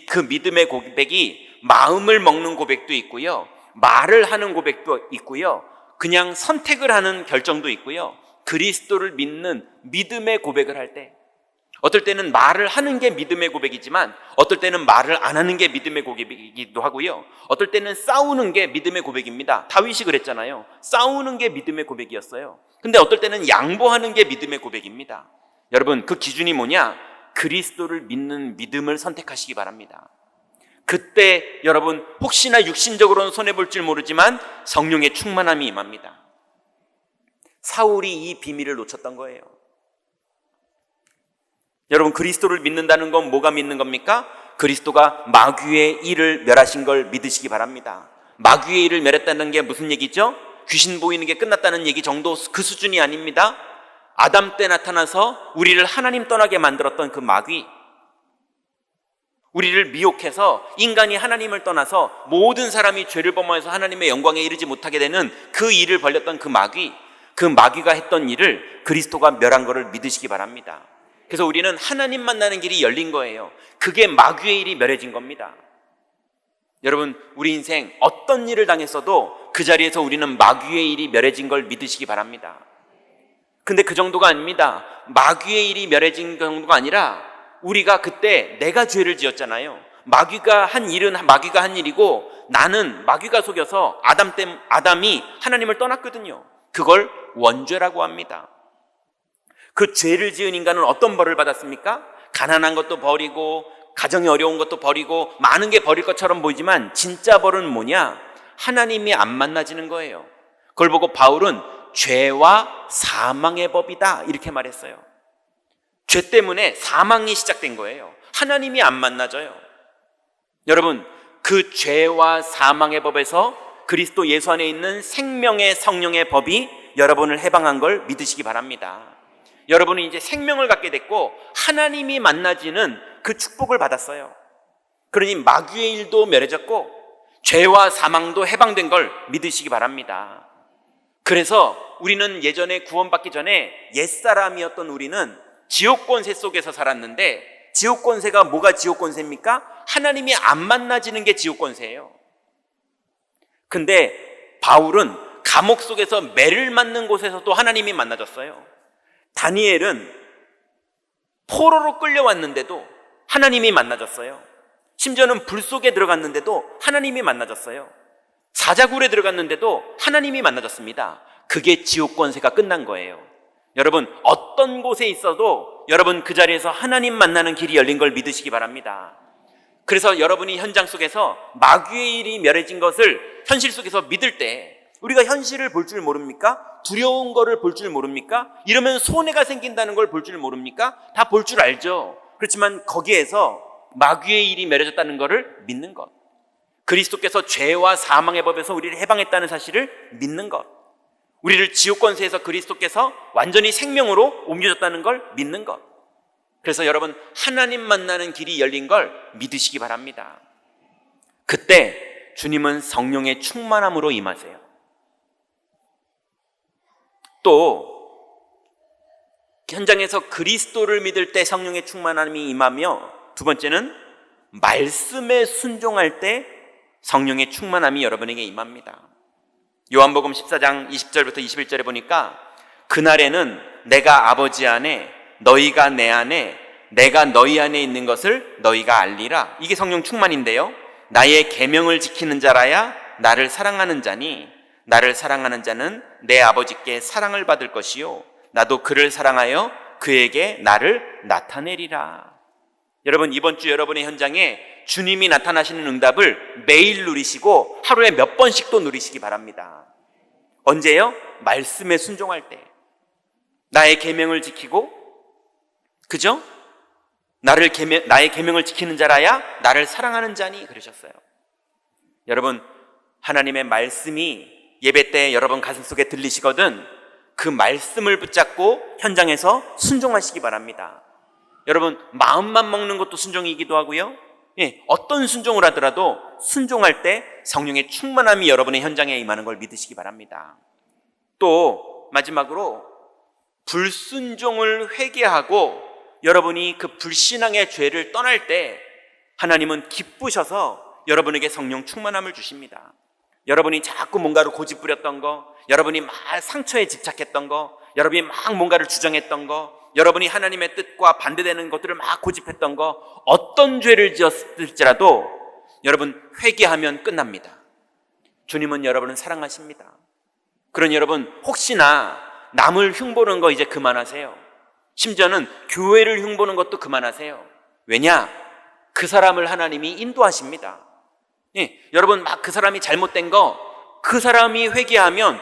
Speaker 7: 그 믿음의 고백이 마음을 먹는 고백도 있고요, 말을 하는 고백도 있고요, 그냥 선택을 하는 결정도 있고요. 그리스도를 믿는 믿음의 고백을 할 때, 어떨 때는 말을 하는 게 믿음의 고백이지만 어떨 때는 말을 안 하는 게 믿음의 고백이기도 하고요, 어떨 때는 싸우는 게 믿음의 고백입니다. 다윗이 그랬잖아요. 싸우는 게 믿음의 고백이었어요. 근데 어떨 때는 양보하는 게 믿음의 고백입니다. 여러분, 그 기준이 뭐냐? 그리스도를 믿는 믿음을 선택하시기 바랍니다. 그때 여러분 혹시나 육신적으로는 손해볼 줄 모르지만 성령의 충만함이 임합니다. 사울이 이 비밀을 놓쳤던 거예요. 여러분, 그리스도를 믿는다는 건 뭐가 믿는 겁니까? 그리스도가 마귀의 일을 멸하신 걸 믿으시기 바랍니다. 마귀의 일을 멸했다는 게 무슨 얘기죠? 귀신 보이는 게 끝났다는 얘기 정도, 그 수준이 아닙니다. 아담 때 나타나서 우리를 하나님 떠나게 만들었던 그 마귀, 우리를 미혹해서 인간이 하나님을 떠나서 모든 사람이 죄를 범하여서 하나님의 영광에 이르지 못하게 되는 그 일을 벌였던 그 마귀, 그 마귀가 했던 일을 그리스도가 멸한 것을 믿으시기 바랍니다. 그래서 우리는 하나님 만나는 길이 열린 거예요. 그게 마귀의 일이 멸해진 겁니다. 여러분, 우리 인생 어떤 일을 당했어도 그 자리에서 우리는 마귀의 일이 멸해진 걸 믿으시기 바랍니다. 근데 그 정도가 아닙니다. 마귀의 일이 멸해진 정도가 아니라 우리가 그때 내가 죄를 지었잖아요. 마귀가 한 일은 마귀가 한 일이고, 나는 마귀가 속여서 아담이 하나님을 떠났거든요. 그걸 원죄라고 합니다. 그 죄를 지은 인간은 어떤 벌을 받았습니까? 가난한 것도 버리고 가정이 어려운 것도 버리고 많은 게 버릴 것처럼 보이지만 진짜 벌은 뭐냐? 하나님이 안 만나지는 거예요. 그걸 보고 바울은 죄와 사망의 법이다 이렇게 말했어요. 죄 때문에 사망이 시작된 거예요. 하나님이 안 만나져요. 여러분, 그 죄와 사망의 법에서 그리스도 예수 안에 있는 생명의 성령의 법이 여러분을 해방한 걸 믿으시기 바랍니다. 여러분은 이제 생명을 갖게 됐고 하나님이 만나지는 그 축복을 받았어요. 그러니 마귀의 일도 멸해졌고 죄와 사망도 해방된 걸 믿으시기 바랍니다. 그래서 우리는 예전에 구원받기 전에 옛사람이었던 우리는 지옥 권세 속에서 살았는데, 지옥 권세가 뭐가 지옥 권세입니까? 하나님이 안 만나지는 게 지옥 권세예요. 근데 바울은 감옥 속에서 매를 맞는 곳에서도 하나님이 만나졌어요. 다니엘은 포로로 끌려왔는데도 하나님이 만나졌어요. 심지어는 불 속에 들어갔는데도 하나님이 만나졌어요. 사자굴에 들어갔는데도 하나님이 만나졌습니다. 그게 지옥 권세가 끝난 거예요. 여러분, 어떤 곳에 있어도 여러분 그 자리에서 하나님 만나는 길이 열린 걸 믿으시기 바랍니다. 그래서 여러분이 현장 속에서 마귀의 일이 멸해진 것을 현실 속에서 믿을 때, 우리가 현실을 볼 줄 모릅니까? 두려운 거를 볼 줄 모릅니까? 이러면 손해가 생긴다는 걸 볼 줄 모릅니까? 다 볼 줄 알죠. 그렇지만 거기에서 마귀의 일이 멸해졌다는 것을 믿는 것, 그리스도께서 죄와 사망의 법에서 우리를 해방했다는 사실을 믿는 것, 우리를 지옥 권세에서 그리스도께서 완전히 생명으로 옮겨졌다는 걸 믿는 것. 그래서 여러분, 하나님 만나는 길이 열린 걸 믿으시기 바랍니다. 그때 주님은 성령의 충만함으로 임하세요. 또 현장에서 그리스도를 믿을 때 성령의 충만함이 임하며, 두 번째는 말씀에 순종할 때 성령의 충만함이 여러분에게 임합니다. 요한복음 14장 20절부터 21절에 보니까 그날에는 내가 아버지 안에 너희가 내 안에 내가 너희 안에 있는 것을 너희가 알리라. 이게 성령 충만인데요, 나의 계명을 지키는 자라야 나를 사랑하는 자니 나를 사랑하는 자는 내 아버지께 사랑을 받을 것이요 나도 그를 사랑하여 그에게 나를 나타내리라. 여러분, 이번 주 여러분의 현장에 주님이 나타나시는 응답을 매일 누리시고 하루에 몇 번씩도 누리시기 바랍니다. 언제요? 말씀에 순종할 때. 나의 계명을 지키고, 그죠? 나의 계명을 지키는 자라야 나를 사랑하는 자니, 그러셨어요. 여러분, 하나님의 말씀이 예배 때 여러분 가슴속에 들리시거든 그 말씀을 붙잡고 현장에서 순종하시기 바랍니다. 여러분, 마음만 먹는 것도 순종이기도 하고요, 어떤 순종을 하더라도 순종할 때 성령의 충만함이 여러분의 현장에 임하는 걸 믿으시기 바랍니다. 또 마지막으로 불순종을 회개하고 여러분이 그 불신앙의 죄를 떠날 때 하나님은 기쁘셔서 여러분에게 성령 충만함을 주십니다. 여러분이 자꾸 뭔가를 고집부렸던 거, 여러분이 막 상처에 집착했던 거, 여러분이 막 뭔가를 주장했던 거, 여러분이 하나님의 뜻과 반대되는 것들을 막 고집했던 거, 어떤 죄를 지었을지라도 여러분 회개하면 끝납니다. 주님은 여러분을 사랑하십니다. 그러니 여러분, 혹시나 남을 흉보는 거 이제 그만하세요. 심지어는 교회를 흉보는 것도 그만하세요. 왜냐? 그 사람을 하나님이 인도하십니다. 여러분, 막 그 사람이 잘못된 거, 그 사람이 회개하면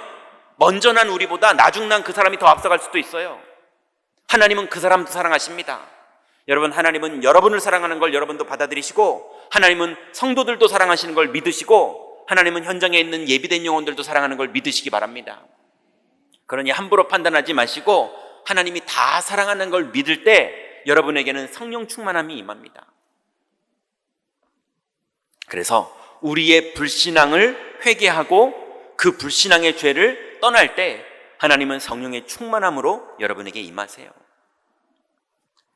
Speaker 7: 먼저 난 우리보다 나중 난 그 사람이 더 앞서갈 수도 있어요. 하나님은 그 사람도 사랑하십니다. 여러분, 하나님은 여러분을 사랑하는 걸 여러분도 받아들이시고, 하나님은 성도들도 사랑하시는 걸 믿으시고, 하나님은 현장에 있는 예비된 영혼들도 사랑하는 걸 믿으시기 바랍니다. 그러니 함부로 판단하지 마시고 하나님이 다 사랑하는 걸 믿을 때 여러분에게는 성령 충만함이 임합니다. 그래서 우리의 불신앙을 회개하고 그 불신앙의 죄를 떠날 때 하나님은 성령의 충만함으로 여러분에게 임하세요.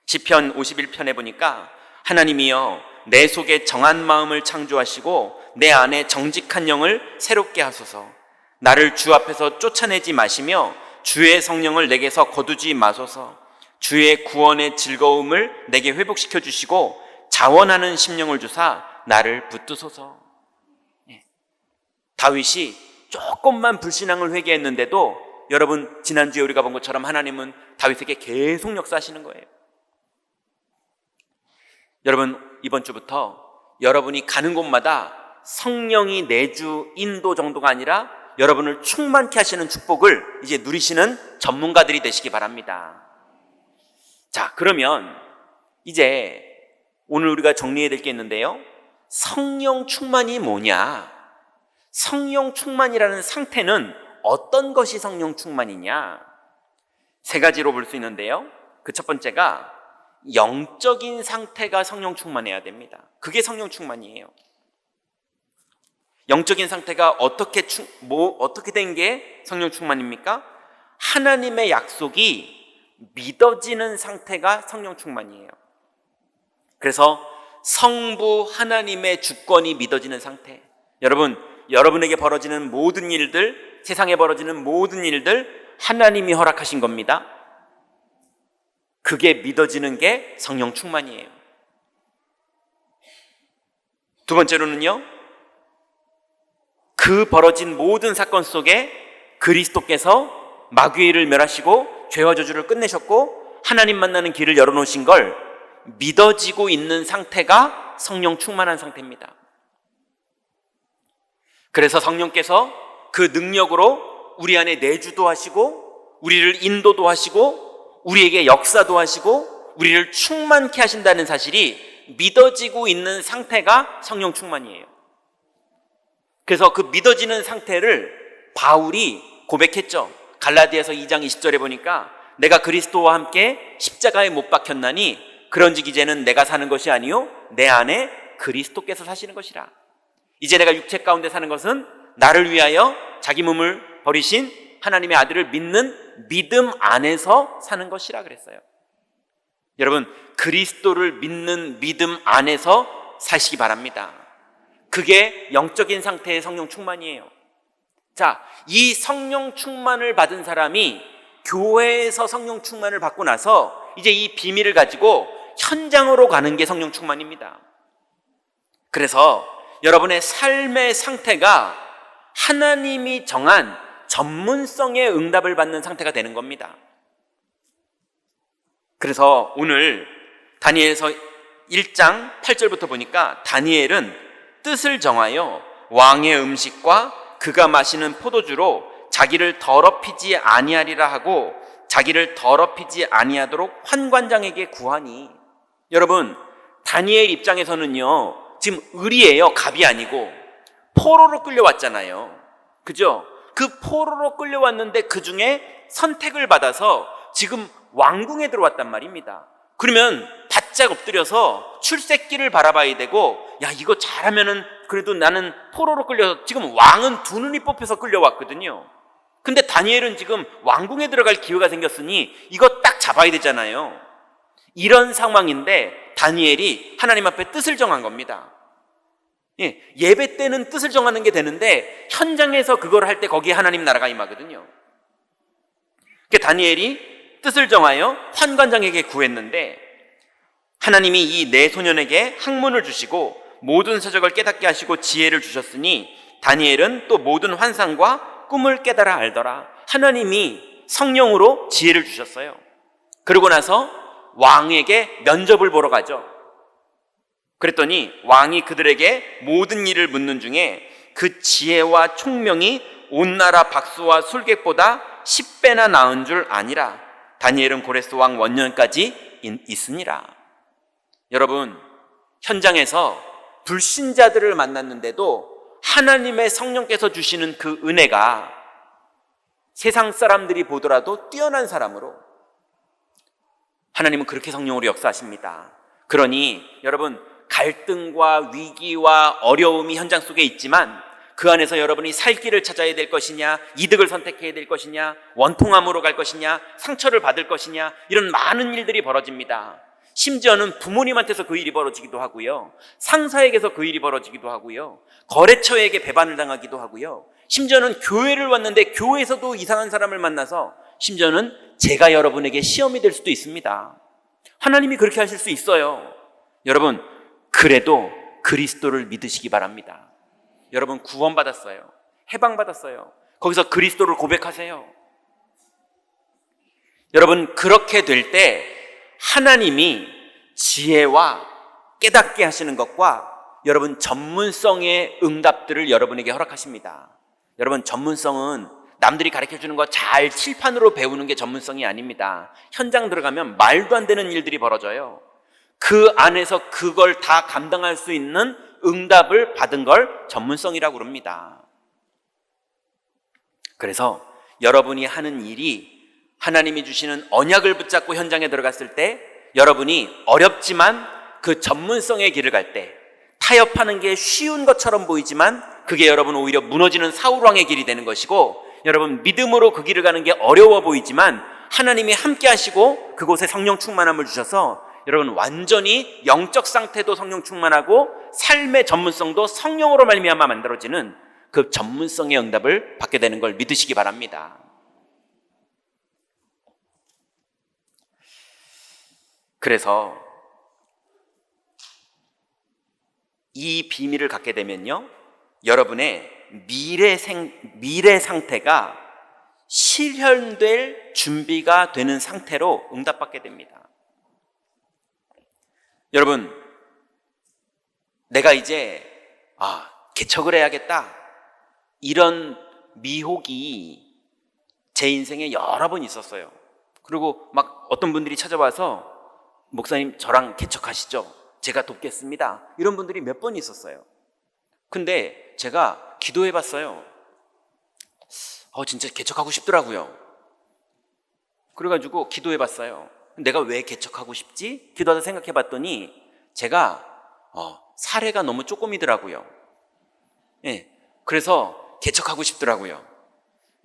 Speaker 7: 시편 51편에 보니까 하나님이여 내 속에 정한 마음을 창조하시고 내 안에 정직한 영을 새롭게 하소서. 나를 주 앞에서 쫓아내지 마시며 주의 성령을 내게서 거두지 마소서. 주의 구원의 즐거움을 내게 회복시켜 주시고 자원하는 심령을 주사 나를 붙드소서. 다윗이 조금만 불신앙을 회개했는데도 여러분, 지난주에 우리가 본 것처럼 하나님은 다윗에게 계속 역사하시는 거예요. 여러분, 이번 주부터 여러분이 가는 곳마다 성령이 내주 인도 정도가 아니라 여러분을 충만케 하시는 축복을 이제 누리시는 전문가들이 되시기 바랍니다. 자, 그러면 이제 오늘 우리가 정리해야 될 게 있는데요, 성령 충만이 뭐냐? 성령 충만이라는 상태는 어떤 것이 성령 충만이냐? 세 가지로 볼 수 있는데요, 그 첫 번째가 영적인 상태가 성령 충만해야 됩니다. 그게 성령 충만이에요. 영적인 상태가 어떻게 된 게 성령 충만입니까? 하나님의 약속이 믿어지는 상태가 성령 충만이에요. 그래서 성부 하나님의 주권이 믿어지는 상태. 여러분, 여러분에게 벌어지는 모든 일들, 세상에 벌어지는 모든 일들 하나님이 허락하신 겁니다. 그게 믿어지는 게 성령 충만이에요. 두 번째로는요, 그 벌어진 모든 사건 속에 그리스도께서 마귀를 멸하시고 죄와 저주를 끝내셨고 하나님 만나는 길을 열어놓으신 걸 믿어지고 있는 상태가 성령 충만한 상태입니다. 그래서 성령께서 그 능력으로 우리 안에 내주도 하시고 우리를 인도도 하시고 우리에게 역사도 하시고 우리를 충만케 하신다는 사실이 믿어지고 있는 상태가 성령 충만이에요. 그래서 그 믿어지는 상태를 바울이 고백했죠. 갈라디아서 2장 20절에 보니까 내가 그리스도와 함께 십자가에 못 박혔나니 그런즉 이제는 내가 사는 것이 아니요 내 안에 그리스도께서 사시는 것이라. 이제 내가 육체 가운데 사는 것은 나를 위하여 자기 몸을 버리신 하나님의 아들을 믿는 믿음 안에서 사는 것이라 그랬어요. 여러분, 그리스도를 믿는 믿음 안에서 사시기 바랍니다. 그게 영적인 상태의 성령 충만이에요. 자, 이 성령 충만을 받은 사람이 교회에서 성령 충만을 받고 나서 이제 이 비밀을 가지고 현장으로 가는 게 성령 충만입니다. 그래서 여러분의 삶의 상태가 하나님이 정한 전문성의 응답을 받는 상태가 되는 겁니다. 그래서 오늘 다니엘서 1장 8절부터 보니까 다니엘은 뜻을 정하여 왕의 음식과 그가 마시는 포도주로 자기를 더럽히지 아니하리라 하고 자기를 더럽히지 아니하도록 환관장에게 구하니. 여러분, 다니엘 입장에서는요, 지금 을이에요. 갑이 아니고 포로로 끌려왔잖아요. 그죠? 그 포로로 끌려왔는데 그 중에 선택을 받아서 지금 왕궁에 들어왔단 말입니다. 그러면 바짝 엎드려서 출세길을 바라봐야 되고, 야, 이거 잘하면은 그래도 나는 포로로 끌려서, 지금 왕은 두 눈이 뽑혀서 끌려왔거든요. 근데 다니엘은 지금 왕궁에 들어갈 기회가 생겼으니 이거 딱 잡아야 되잖아요. 이런 상황인데 다니엘이 하나님 앞에 뜻을 정한 겁니다. 예배 때는 뜻을 정하는 게 되는데 현장에서 그걸 할 때 거기에 하나님 나라가 임하거든요. 그러니까 다니엘이 뜻을 정하여 환관장에게 구했는데 하나님이 이 네 소년에게 학문을 주시고 모든 서적을 깨닫게 하시고 지혜를 주셨으니 다니엘은 또 모든 환상과 꿈을 깨달아 알더라. 하나님이 성령으로 지혜를 주셨어요. 그러고 나서 왕에게 면접을 보러 가죠. 그랬더니 왕이 그들에게 모든 일을 묻는 중에 그 지혜와 총명이 온 나라 박수와 술객보다 10배나 나은 줄 아니라. 다니엘은 고레스 왕 원년까지 있으니라. 여러분, 현장에서 불신자들을 만났는데도 하나님의 성령께서 주시는 그 은혜가 세상 사람들이 보더라도 뛰어난 사람으로, 하나님은 그렇게 성령으로 역사하십니다. 그러니 여러분, 갈등과 위기와 어려움이 현장 속에 있지만 그 안에서 여러분이 살 길을 찾아야 될 것이냐, 이득을 선택해야 될 것이냐, 원통함으로 갈 것이냐, 상처를 받을 것이냐, 이런 많은 일들이 벌어집니다. 심지어는 부모님한테서 그 일이 벌어지기도 하고요, 상사에게서 그 일이 벌어지기도 하고요, 거래처에게 배반을 당하기도 하고요, 심지어는 교회를 왔는데 교회에서도 이상한 사람을 만나서 심지어는 제가 여러분에게 시험이 될 수도 있습니다. 하나님이 그렇게 하실 수 있어요. 여러분, 그래도 그리스도를 믿으시기 바랍니다. 여러분, 구원받았어요. 해방받았어요. 거기서 그리스도를 고백하세요. 여러분, 그렇게 될 때 하나님이 지혜와 깨닫게 하시는 것과 여러분 전문성의 응답들을 여러분에게 허락하십니다. 여러분, 전문성은 남들이 가르쳐주는 거 잘 칠판으로 배우는 게 전문성이 아닙니다. 현장 들어가면 말도 안 되는 일들이 벌어져요. 그 안에서 그걸 다 감당할 수 있는 응답을 받은 걸 전문성이라고 그럽니다. 그래서 여러분이 하는 일이 하나님이 주시는 언약을 붙잡고 현장에 들어갔을 때, 여러분이 어렵지만 그 전문성의 길을 갈 때 타협하는 게 쉬운 것처럼 보이지만 그게 여러분 오히려 무너지는 사울왕의 길이 되는 것이고, 여러분 믿음으로 그 길을 가는 게 어려워 보이지만 하나님이 함께 하시고 그곳에 성령 충만함을 주셔서 여러분 완전히 영적 상태도 성령 충만하고 삶의 전문성도 성령으로 말미암아 만들어지는 그 전문성의 응답을 받게 되는 걸 믿으시기 바랍니다. 그래서 이 비밀을 갖게 되면요, 여러분의 미래 상태가 실현될 준비가 되는 상태로 응답받게 됩니다. 여러분, 내가 이제 개척을 해야겠다, 이런 미혹이 제 인생에 여러 번 있었어요. 그리고 막 어떤 분들이 찾아와서 목사님 저랑 개척하시죠, 제가 돕겠습니다, 이런 분들이 몇 번 있었어요. 근데 제가 기도해 봤어요. 진짜 개척하고 싶더라고요. 그래가지고 기도해 봤어요. 내가 왜 개척하고 싶지? 기도하다 생각해 봤더니 제가 사례가 너무 조금이더라고요. 예, 그래서 개척하고 싶더라고요.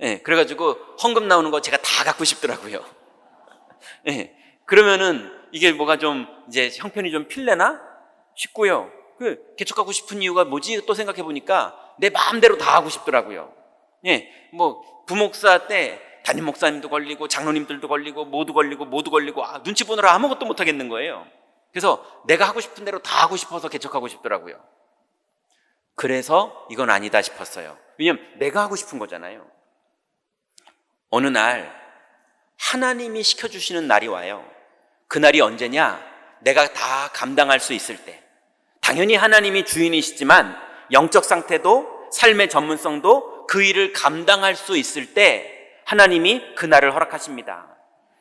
Speaker 7: 예, 그래가지고 헌금 나오는 거 제가 다 갖고 싶더라고요. 예, 그러면은 이게 뭐가 좀 이제 형편이 좀 필래나 싶고요. 개척하고 싶은 이유가 뭐지? 또 생각해 보니까 내 마음대로 다 하고 싶더라고요. 예, 뭐 부목사 때 담임 목사님도 걸리고 장로님들도 걸리고 모두 걸리고 눈치 보느라 아무것도 못 하겠는 거예요. 그래서 내가 하고 싶은 대로 다 하고 싶어서 개척하고 싶더라고요. 그래서 이건 아니다 싶었어요. 왜냐면 내가 하고 싶은 거잖아요. 어느 날 하나님이 시켜주시는 날이 와요. 그날이 언제냐? 내가 다 감당할 수 있을 때. 당연히 하나님이 주인이시지만 영적 상태도 삶의 전문성도 그 일을 감당할 수 있을 때 하나님이 그날을 허락하십니다.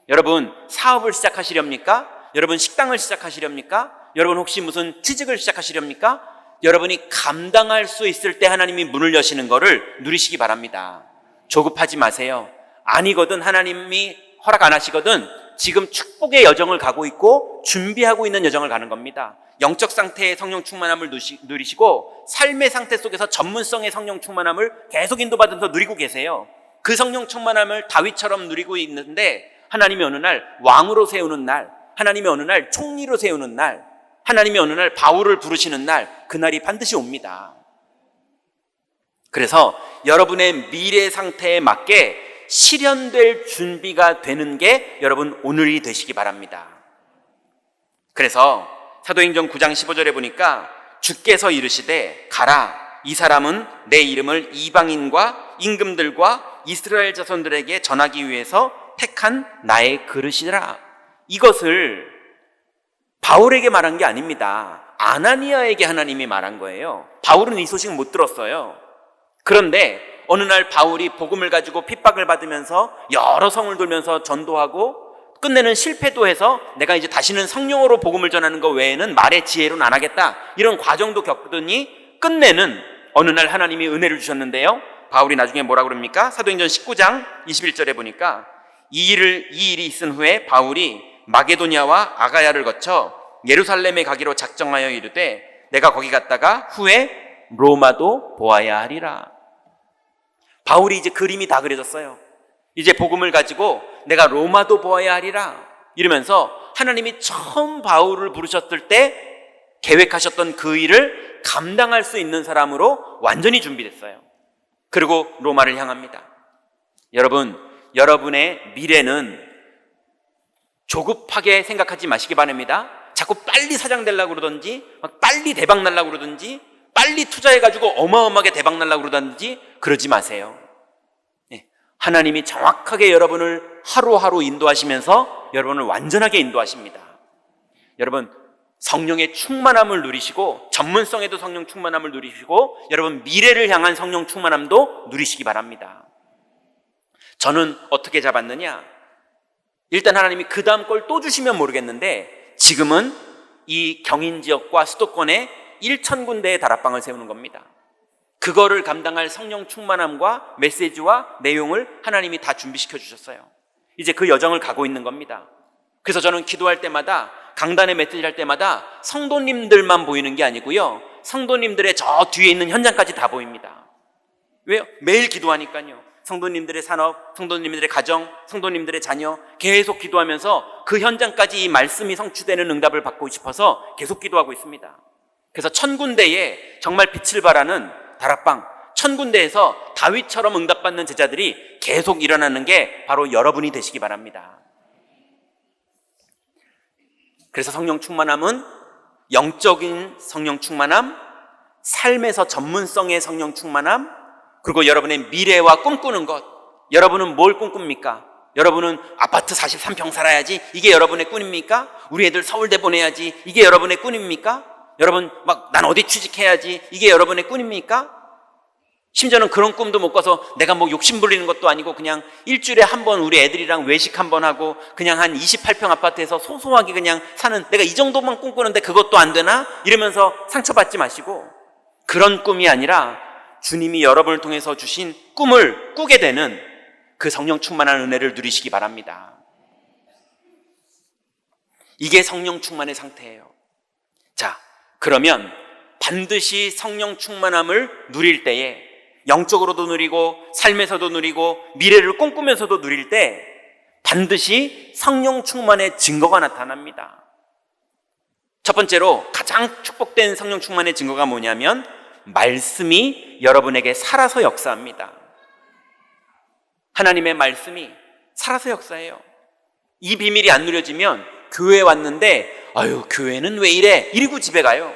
Speaker 7: 여러분 사업을 시작하시렵니까? 여러분 식당을 시작하시렵니까? 여러분 혹시 무슨 취직을 시작하시렵니까? 여러분이 감당할 수 있을 때 하나님이 문을 여시는 것을 누리시기 바랍니다. 조급하지 마세요. 아니거든 하나님이 허락 안 하시거든 지금 축복의 여정을 가고 있고 준비하고 있는 여정을 가는 겁니다. 영적 상태의 성령 충만함을 누리시고 삶의 상태 속에서 전문성의 성령 충만함을 계속 인도받으면서 누리고 계세요. 그 성령 충만함을 다윗처럼 누리고 있는데 하나님이 어느 날 왕으로 세우는 날, 하나님이 어느 날 총리로 세우는 날, 하나님이 어느 날 바울을 부르시는 날, 그날이 반드시 옵니다. 그래서 여러분의 미래 상태에 맞게 실현될 준비가 되는 게 여러분 오늘이 되시기 바랍니다. 그래서 사도행전 9장 15절에 보니까 주께서 이르시되 가라, 이 사람은 내 이름을 이방인과 임금들과 이스라엘 자손들에게 전하기 위해서 택한 나의 그릇이라. 이것을 바울에게 말한 게 아닙니다. 아나니아에게 하나님이 말한 거예요. 바울은 이 소식 못 들었어요. 그런데 어느 날 바울이 복음을 가지고 핍박을 받으면서 여러 성을 돌면서 전도하고 끝내는 실패도 해서 내가 이제 다시는 성령으로 복음을 전하는 것 외에는 말의 지혜로는 안 하겠다, 이런 과정도 겪더니 끝내는 어느 날 하나님이 은혜를 주셨는데요. 바울이 나중에 뭐라 그럽니까? 사도행전 19장 21절에 보니까 이 일이 있은 후에 바울이 마게도냐와 아가야를 거쳐 예루살렘에 가기로 작정하여 이르되 내가 거기 갔다가 후에 로마도 보아야 하리라. 바울이 이제 그림이 다 그려졌어요. 이제 복음을 가지고 내가 로마도 보아야 하리라 이러면서 하나님이 처음 바울을 부르셨을 때 계획하셨던 그 일을 감당할 수 있는 사람으로 완전히 준비됐어요. 그리고 로마를 향합니다. 여러분, 여러분의 미래는 조급하게 생각하지 마시기 바랍니다. 자꾸 빨리 사장 되려고 그러든지 빨리 대박 날려고 그러든지 빨리 투자해가지고 어마어마하게 대박 날려고 그러든지 그러지 마세요. 하나님이 정확하게 여러분을 하루하루 인도하시면서 여러분을 완전하게 인도하십니다. 여러분, 성령의 충만함을 누리시고 전문성에도 성령 충만함을 누리시고 여러분 미래를 향한 성령 충만함도 누리시기 바랍니다. 저는 어떻게 잡았느냐? 일단 하나님이 그 다음 걸 또 주시면 모르겠는데 지금은 이 경인 지역과 수도권에 1,000군데의 다락방을 세우는 겁니다. 그거를 감당할 성령 충만함과 메시지와 내용을 하나님이 다 준비시켜 주셨어요. 이제 그 여정을 가고 있는 겁니다. 그래서 저는 기도할 때마다 강단에 메시지 할 때마다 성도님들만 보이는 게 아니고요, 성도님들의 저 뒤에 있는 현장까지 다 보입니다. 왜요? 매일 기도하니까요. 성도님들의 산업, 성도님들의 가정, 성도님들의 자녀 계속 기도하면서 그 현장까지 이 말씀이 성취되는 응답을 받고 싶어서 계속 기도하고 있습니다. 그래서 1,000군데에 정말 빛을 발하는 다락방, 1,000군데에서 다윗처럼 응답받는 제자들이 계속 일어나는 게 바로 여러분이 되시기 바랍니다. 그래서 성령 충만함은 영적인 성령 충만함, 삶에서 전문성의 성령 충만함, 그리고 여러분의 미래와 꿈꾸는 것. 여러분은 뭘 꿈꿉니까? 여러분은 아파트 43평 살아야지, 이게 여러분의 꿈입니까? 우리 애들 서울대 보내야지, 이게 여러분의 꿈입니까? 여러분 난 어디 취직해야지, 이게 여러분의 꿈입니까? 심지어는 그런 꿈도 못 꿔서 내가 욕심 부리는 것도 아니고 그냥 일주일에 한 번 우리 애들이랑 외식 한 번 하고 그냥 한 28평 아파트에서 소소하게 그냥 사는, 내가 이 정도만 꿈꾸는데 그것도 안 되나? 이러면서 상처받지 마시고, 그런 꿈이 아니라 주님이 여러분을 통해서 주신 꿈을 꾸게 되는 그 성령 충만한 은혜를 누리시기 바랍니다. 이게 성령 충만의 상태예요. 자, 그러면 반드시 성령 충만함을 누릴 때에, 영적으로도 누리고 삶에서도 누리고 미래를 꿈꾸면서도 누릴 때 반드시 성령 충만의 증거가 나타납니다. 첫 번째로 가장 축복된 성령 충만의 증거가 뭐냐면 말씀이 여러분에게 살아서 역사합니다. 하나님의 말씀이 살아서 역사해요. 이 비밀이 안 누려지면 교회에 왔는데 아유 교회는 왜 이래? 이러고 집에 가요.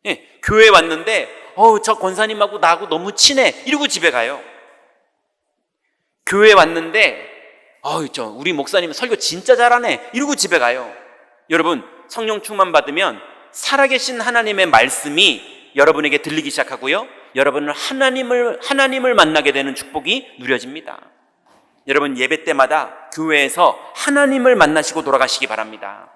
Speaker 7: 예, 교회에 왔는데 저 권사님하고 나하고 너무 친해 이러고 집에 가요. 교회에 왔는데 우리 목사님 설교 진짜 잘하네 이러고 집에 가요. 여러분 성령 충만 받으면 살아계신 하나님의 말씀이 여러분에게 들리기 시작하고요, 여러분은 하나님을 만나게 되는 축복이 누려집니다. 여러분 예배 때마다 교회에서 하나님을 만나시고 돌아가시기 바랍니다.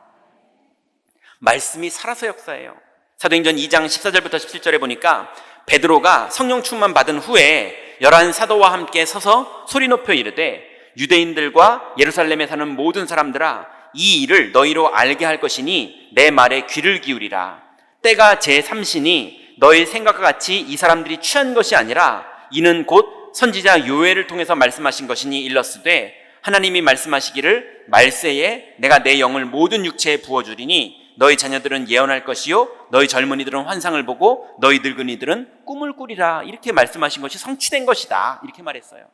Speaker 7: 말씀이 살아서 역사해요. 사도행전 2장 14절부터 17절에 보니까 베드로가 성령 충만 받은 후에 11 사도와 함께 서서 소리 높여 이르되 유대인들과 예루살렘에 사는 모든 사람들아 이 일을 너희로 알게 할 것이니 내 말에 귀를 기울이라. 때가 제3시니 너희 생각과 같이 이 사람들이 취한 것이 아니라 이는 곧 선지자 요엘을 통해서 말씀하신 것이니 일렀으되 하나님이 말씀하시기를 말세에 내가 내 영을 모든 육체에 부어주리니 너희 자녀들은 예언할 것이요 너희 젊은이들은 환상을 보고 너희 늙은이들은 꿈을 꾸리라. 이렇게 말씀하신 것이 성취된 것이다 이렇게 말했어요.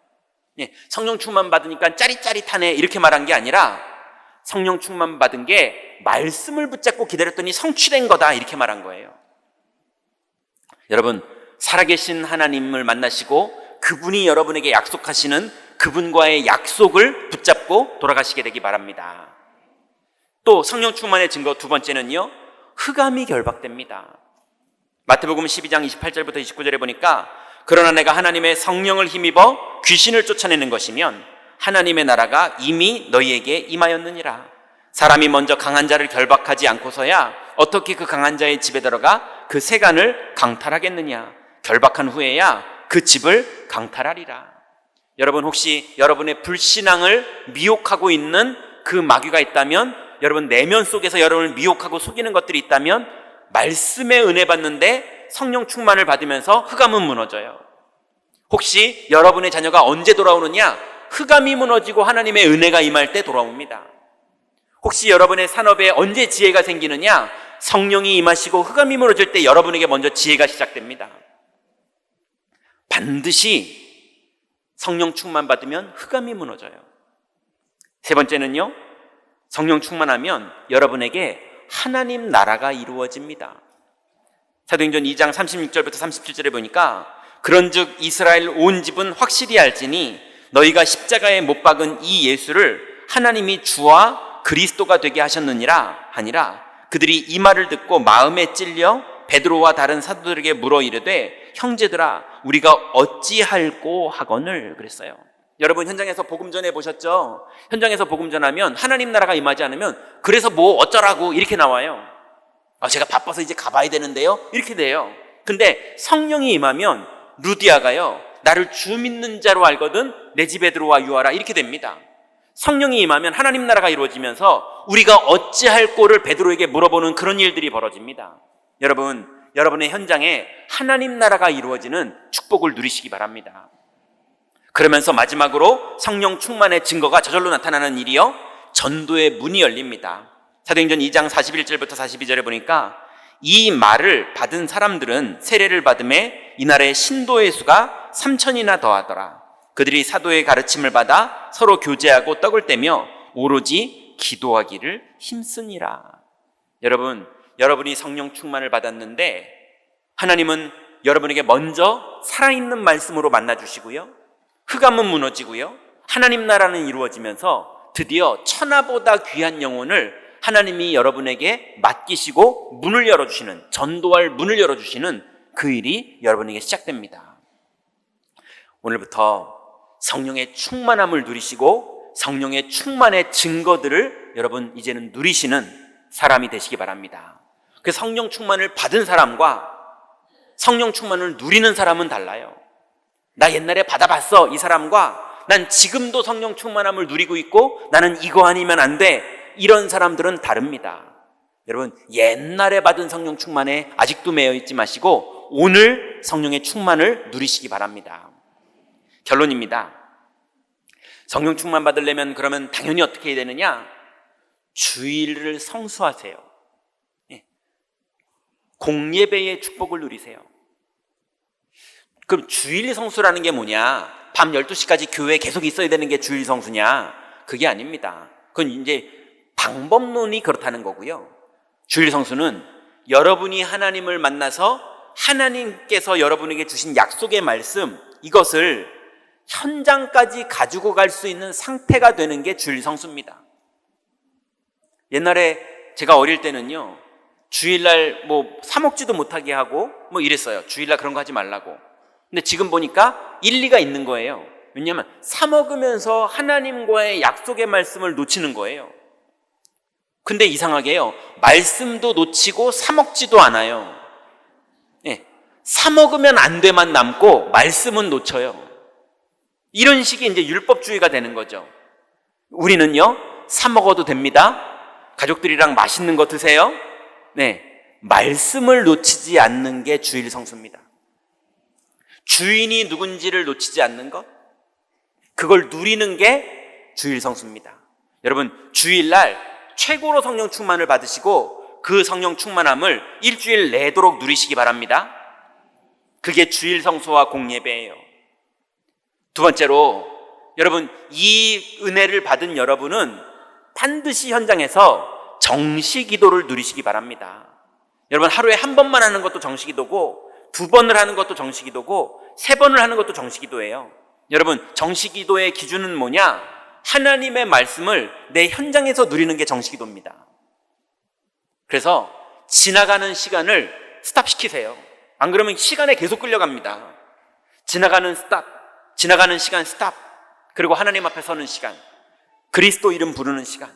Speaker 7: 성령 충만 받으니까 짜릿짜릿하네 이렇게 말한 게 아니라 성령 충만 받은 게 말씀을 붙잡고 기다렸더니 성취된 거다 이렇게 말한 거예요. 여러분 살아계신 하나님을 만나시고 그분이 여러분에게 약속하시는 그분과의 약속을 붙잡고 돌아가시게 되기 바랍니다. 또 성령 충만의 증거 두 번째는요, 흑암이 결박됩니다. 마태복음 12장 28절부터 29절에 보니까 그러나 내가 하나님의 성령을 힘입어 귀신을 쫓아내는 것이면 하나님의 나라가 이미 너희에게 임하였느니라. 사람이 먼저 강한 자를 결박하지 않고서야 어떻게 그 강한 자의 집에 들어가 그 세간을 강탈하겠느냐. 결박한 후에야 그 집을 강탈하리라. 여러분 혹시 여러분의 불신앙을 미혹하고 있는 그 마귀가 있다면, 여러분 내면 속에서 여러분을 미혹하고 속이는 것들이 있다면 말씀의 은혜 받는데 성령 충만을 받으면서 흑암은 무너져요. 혹시 여러분의 자녀가 언제 돌아오느냐? 흑암이 무너지고 하나님의 은혜가 임할 때 돌아옵니다. 혹시 여러분의 산업에 언제 지혜가 생기느냐? 성령이 임하시고 흑암이 무너질 때 여러분에게 먼저 지혜가 시작됩니다. 반드시 성령 충만 받으면 흑암이 무너져요. 세 번째는요, 성령 충만하면 여러분에게 하나님 나라가 이루어집니다. 사도행전 2장 36절부터 37절에 보니까 그런즉 이스라엘 온 집은 확실히 알지니 너희가 십자가에 못 박은 이 예수를 하나님이 주와 그리스도가 되게 하셨느니라 하니라. 그들이 이 말을 듣고 마음에 찔려 베드로와 다른 사도들에게 물어 이르되 형제들아 우리가 어찌할꼬 하거늘 그랬어요. 여러분 현장에서 복음 전해 보셨죠? 현장에서 복음 전하면 하나님 나라가 임하지 않으면 그래서 뭐 어쩌라고 이렇게 나와요. 제가 바빠서 이제 가봐야 되는데요 이렇게 돼요. 근데 성령이 임하면 루디아가요, 나를 주 믿는 자로 알거든 내 집에 들어와 유하라 이렇게 됩니다. 성령이 임하면 하나님 나라가 이루어지면서 우리가 어찌할 꼴을 베드로에게 물어보는 그런 일들이 벌어집니다. 여러분, 여러분의 현장에 하나님 나라가 이루어지는 축복을 누리시기 바랍니다. 그러면서 마지막으로 성령 충만의 증거가 저절로 나타나는 일이요, 전도의 문이 열립니다. 사도행전 2장 41절부터 42절에 보니까 이 말을 받은 사람들은 세례를 받음에 이날의 신도의 수가 3,000이나 더하더라. 그들이 사도의 가르침을 받아 서로 교제하고 떡을 떼며 오로지 기도하기를 힘쓰니라. 여러분, 여러분이 성령 충만을 받았는데 하나님은 여러분에게 먼저 살아있는 말씀으로 만나주시고요, 흑암은 무너지고요, 하나님 나라는 이루어지면서 드디어 천하보다 귀한 영혼을 하나님이 여러분에게 맡기시고 문을 열어주시는, 전도할 문을 열어주시는 그 일이 여러분에게 시작됩니다. 오늘부터 성령의 충만함을 누리시고 성령의 충만의 증거들을 여러분 이제는 누리시는 사람이 되시기 바랍니다. 그 성령 충만을 받은 사람과 성령 충만을 누리는 사람은 달라요. 나 옛날에 받아봤어 이 사람과 난 지금도 성령 충만함을 누리고 있고 나는 이거 아니면 안 돼, 이런 사람들은 다릅니다. 여러분, 옛날에 받은 성령 충만에 아직도 매여 있지 마시고 오늘 성령의 충만을 누리시기 바랍니다. 결론입니다. 성령 충만 받으려면 그러면 당연히 어떻게 해야 되느냐? 주일을 성수하세요. 공예배의 축복을 누리세요. 그럼 주일 성수라는 게 뭐냐? 밤 12시까지 교회에 계속 있어야 되는 게 주일 성수냐? 그게 아닙니다. 그건 이제 방법론이 그렇다는 거고요. 주일 성수는 여러분이 하나님을 만나서 하나님께서 여러분에게 주신 약속의 말씀, 이것을 현장까지 가지고 갈 수 있는 상태가 되는 게 주일 성수입니다. 옛날에 제가 어릴 때는요, 주일날 사 먹지도 못하게 하고 이랬어요. 주일날 그런 거 하지 말라고. 근데 지금 보니까 일리가 있는 거예요. 왜냐하면 사 먹으면서 하나님과의 약속의 말씀을 놓치는 거예요. 근데 이상하게요, 말씀도 놓치고 사 먹지도 않아요. 사 먹으면 안 돼만 남고 말씀은 놓쳐요. 이런 식이 이제 율법주의가 되는 거죠. 우리는요, 사 먹어도 됩니다. 가족들이랑 맛있는 거 드세요. 말씀을 놓치지 않는 게 주일 성수입니다. 주인이 누군지를 놓치지 않는 것, 그걸 누리는 게 주일 성수입니다. 여러분, 주일날 최고로 성령 충만을 받으시고 그 성령 충만함을 일주일 내도록 누리시기 바랍니다. 그게 주일 성수와 공예배예요. 두 번째로, 여러분, 이 은혜를 받은 여러분은 반드시 현장에서 정시기도를 누리시기 바랍니다. 여러분, 하루에 한 번만 하는 것도 정시기도고, 두 번을 하는 것도 정시기도고, 세 번을 하는 것도 정시기도예요. 여러분, 정시기도의 기준은 뭐냐? 하나님의 말씀을 내 현장에서 누리는 게 정시기도입니다. 그래서 지나가는 시간을 스탑시키세요. 안 그러면 시간에 계속 끌려갑니다. 지나가는 스탑, 지나가는 시간 스탑, 그리고 하나님 앞에 서는 시간, 그리스도 이름 부르는 시간,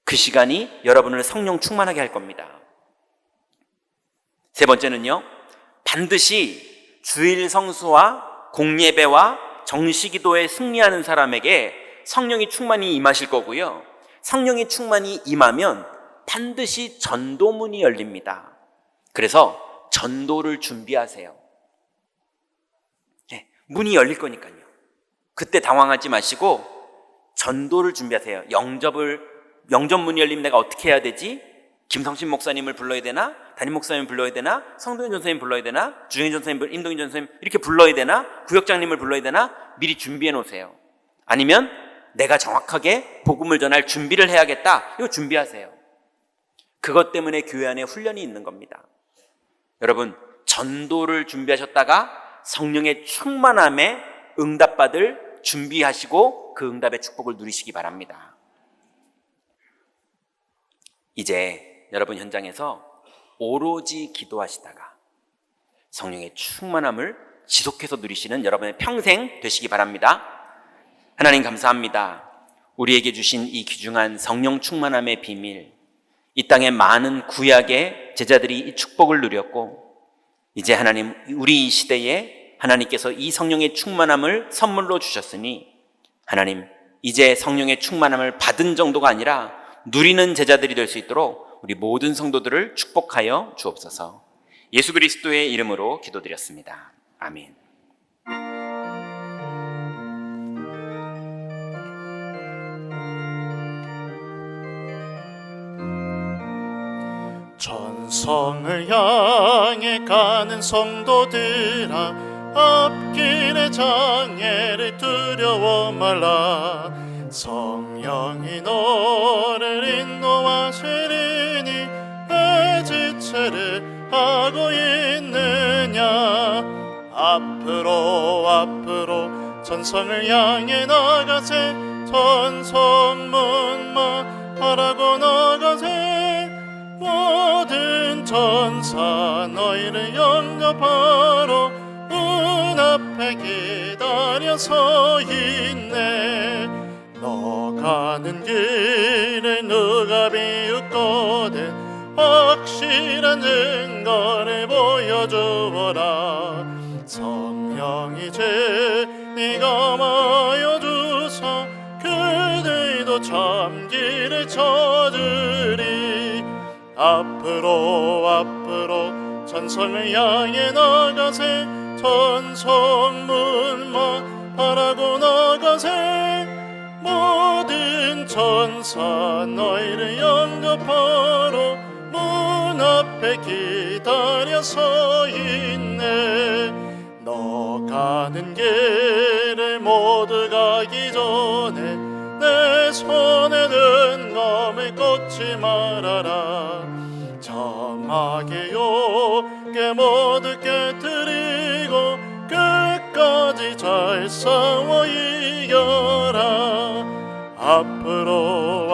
Speaker 7: 그 시간이 여러분을 성령 충만하게 할 겁니다. 세 번째는요, 반드시 주일 성수와 공예배와 정시기도에 승리하는 사람에게 성령이 충만히 임하실 거고요. 성령이 충만히 임하면 반드시 전도문이 열립니다. 그래서 전도를 준비하세요. 문이 열릴 거니까요. 그때 당황하지 마시고 전도를 준비하세요. 영접문이 열리면 내가 어떻게 해야 되지? 김성신 목사님을 불러야 되나? 담임 목사님을 불러야 되나? 성도현 전사님 불러야 되나? 주영인 전사님, 임동인 전사님 이렇게 불러야 되나? 구역장님을 불러야 되나? 미리 준비해 놓으세요. 아니면 내가 정확하게 복음을 전할 준비를 해야겠다. 이거 준비하세요. 그것 때문에 교회 안에 훈련이 있는 겁니다. 여러분, 전도를 준비하셨다가 성령의 충만함에 응답받을 준비하시고 그 응답의 축복을 누리시기 바랍니다. 이제 여러분 현장에서 오로지 기도하시다가 성령의 충만함을 지속해서 누리시는 여러분의 평생 되시기 바랍니다. 하나님 감사합니다. 우리에게 주신 이 귀중한 성령 충만함의 비밀, 이 땅의 많은 구약의 제자들이 이 축복을 누렸고, 이제 하나님, 우리 이 시대에 하나님께서 이 성령의 충만함을 선물로 주셨으니 하나님, 이제 성령의 충만함을 받은 정도가 아니라 누리는 제자들이 될 수 있도록 우리 모든 성도들을 축복하여 주옵소서. 예수 그리스도의 이름으로 기도드렸습니다. 아멘.
Speaker 3: 천성을 향해 가는 성도들아, 앞길의 장애를 두려워 말라. 성령이 너를 인도하시리니 내 지체를 하고 있느냐. 앞으로 천성을 향해 나가세. 천성문만 바라고 나가세. 모든 천사 너희를 영접하러 문 앞에 기다려 서 있네. 너 가는 길을 누가 비웃거든 확실한 증거를 보여주어라. 성령이 제 네가 마여 주사 그들도 참 길을 찾으리. 천성을 향해 나가세 천성문만 바라고 나가세 모든 천사 너희를 영접하러 문 앞에 기다려 서 있네 너 가는 길을 모두 가기 전에 내 손에 든 검을 꽂지 말아라 장하게 욕게 모두 깨뜨리고 끝까지 잘 싸워 이겨라 앞으로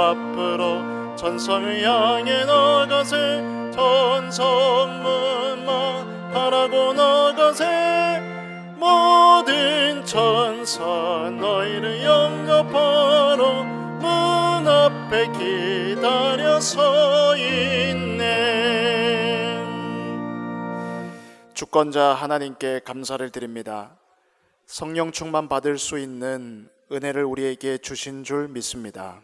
Speaker 3: 천성을 향해 나가세 천성문만 바라고 나가세 모든 천사 너희를 영접하러 문 앞에 기다려 서 있네. 주권자 하나님께 감사를 드립니다. 성령 충만 받을 수 있는 은혜를 우리에게 주신 줄 믿습니다.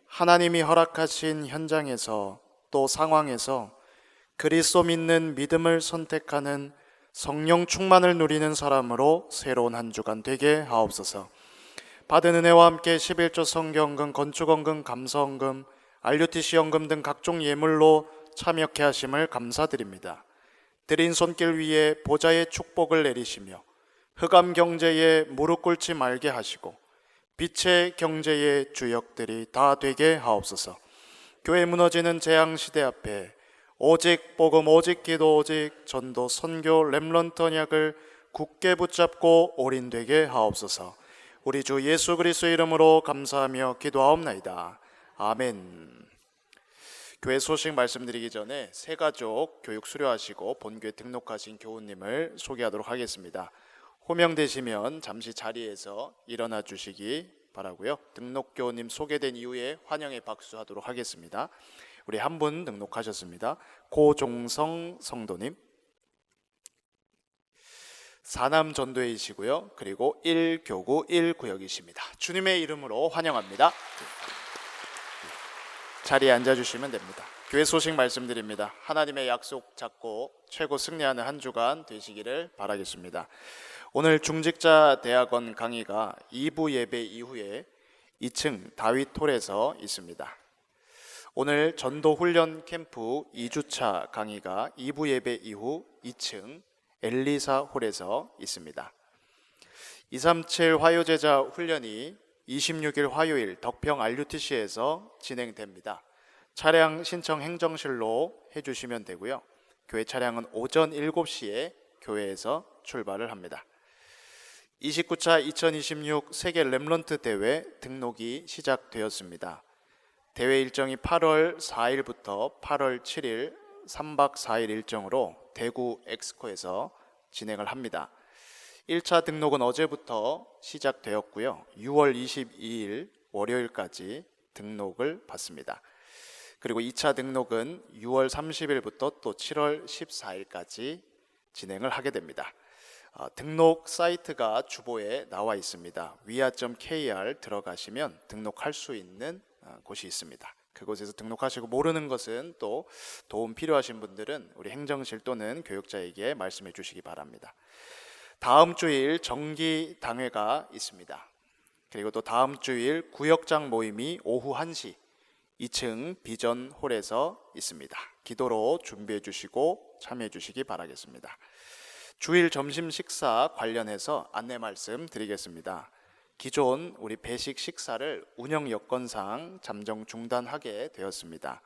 Speaker 3: 하나님이 허락하신 현장에서 또 상황에서 그리스도 믿는 믿음을 선택하는 성령 충만을 누리는 사람으로 새로운 한 주간 되게 하옵소서. 받은 은혜와 함께 11조 성경금, 건축원금, 감사원금, RUTC 연금 등 각종 예물로 참여케 하심을 감사드립니다. 드린 손길 위에 보좌의 축복을 내리시며 흑암 경제에 무릎 꿇지 말게 하시고 빛의 경제의 주역들이 다 되게 하옵소서. 교회 무너지는 재앙시대 앞에 오직 복음, 오직 기도, 오직 전도, 선교, 렘넌트 언약을 굳게 붙잡고 올인되게 하옵소서. 우리 주 예수 그리스도의 이름으로 감사하며 기도하옵나이다. 아멘. 교회 소식 말씀드리기 전에 새가족 교육 수료하시고 본교에 등록하신 교우님을 소개하도록 하겠습니다. 호명되시면 잠시 자리에서 일어나 주시기 바라고요. 등록 교우님 소개된 이후에 환영의 박수 하도록 하겠습니다. 우리 한 분 등록하셨습니다. 고종성 성도님, 사남 전도회이시고요. 그리고 1교구 1구역이십니다. 주님의 이름으로 환영합니다. 자리에 앉아주시면 됩니다. 교회 소식 말씀드립니다. 하나님의 약속 잡고 최고 승리하는 한 주간 되시기를 바라겠습니다. 오늘 중직자 대학원 강의가 2부 예배 이후에 2층 다윗홀에서 있습니다. 오늘 전도 훈련 캠프 2주차 강의가 2부 예배 이후 2층 엘리사 홀에서 있습니다. 237 화요제자 훈련이 26일 화요일 덕평 RUTC에서 진행됩니다. 차량 신청 행정실로 해주시면 되고요. 교회 차량은 오전 7시에 교회에서 출발을 합니다. 29차 2026 세계 렘넌트 대회 등록이 시작되었습니다. 대회 일정이 8월 4일부터 8월 7일 3박 4일 일정으로 대구 엑스코에서 진행을 합니다. 1차 등록은 어제부터 시작되었고요. 6월 22일 월요일까지 등록을 받습니다. 그리고 2차 등록은 6월 30일부터 또 7월 14일까지 진행을 하게 됩니다. 등록 사이트가 주보에 나와 있습니다. 위아.kr 들어가시면 등록할 수 있는 곳이 있습니다. 그곳에서 등록하시고 모르는 것은 또 도움 필요하신 분들은 우리 행정실 또는 교육자에게 말씀해 주시기 바랍니다. 다음 주일 정기 당회가 있습니다. 그리고 또 다음 주일 구역장 모임이 오후 1시 2층 비전 홀에서 있습니다. 기도로 준비해 주시고 참여해 주시기 바라겠습니다. 주일 점심 식사 관련해서 안내 말씀 드리겠습니다. 기존 우리 배식 식사를 운영 여건상 잠정 중단하게 되었습니다.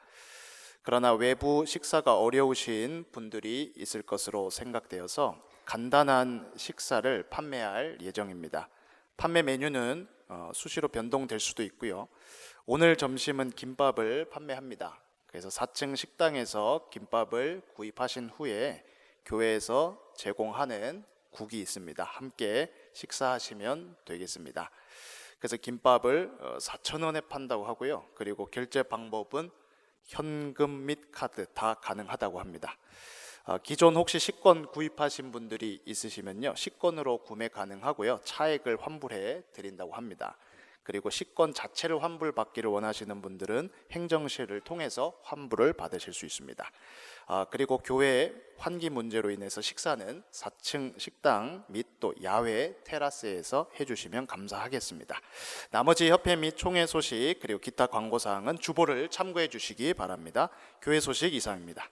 Speaker 3: 그러나 외부 식사가 어려우신 분들이 있을 것으로 생각되어서 간단한 식사를 판매할 예정입니다. 판매 메뉴는 수시로 변동될 수도 있고요. 오늘 점심은 김밥을 판매합니다. 그래서 4층 식당에서 김밥을 구입하신 후에 교회에서 제공하는 국이 있습니다. 함께 식사하시면 되겠습니다. 그래서 김밥을 4,000원에 판다고 하고요. 그리고 결제 방법은 현금 및 카드 다 가능하다고 합니다. 기존 혹시 식권 구입하신 분들이 있으시면요, 식권으로 구매 가능하고요. 차액을 환불해 드린다고 합니다. 그리고 식권 자체를 환불받기를 원하시는 분들은 행정실을 통해서 환불을 받으실 수 있습니다. 그리고 교회 환기 문제로 인해서 식사는 4층 식당 및 또 야외 테라스에서 해주시면 감사하겠습니다. 나머지 협회 및 총회 소식 그리고 기타 광고사항은 주보를 참고해 주시기 바랍니다. 교회 소식 이상입니다.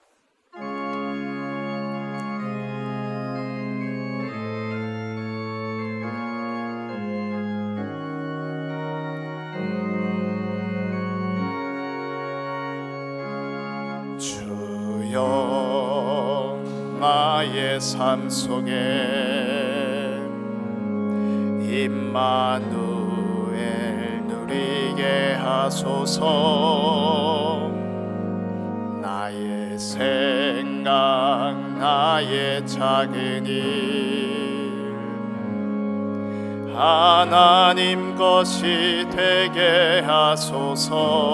Speaker 3: 주여 나의 삶 속에 임마누엘 누리게 하소서. 나의 생각 나의 작은 일 하나님 것이 되게 하소서.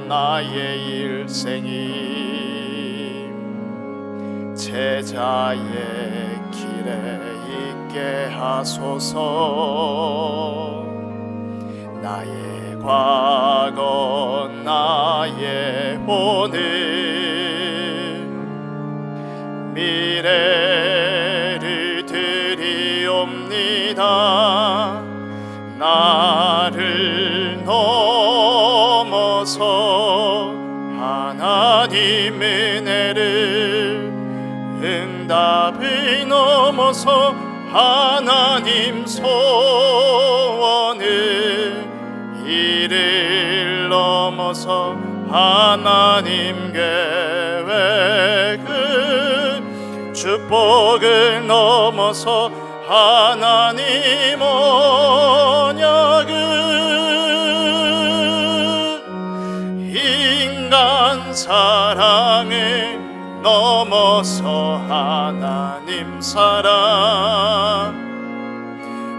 Speaker 3: 나의 일생이 제자의 길에 있게 하소서. 나의 과거 나의 오늘 미래를 드리옵니다. 나를 넘어서 하나님 은혜를 응답을 넘어서 하나님 소원을 이를 넘어서 하나님 계획을 축복을 넘어서 하나님 언약을 인간 사랑을 넘어서 하나님 사랑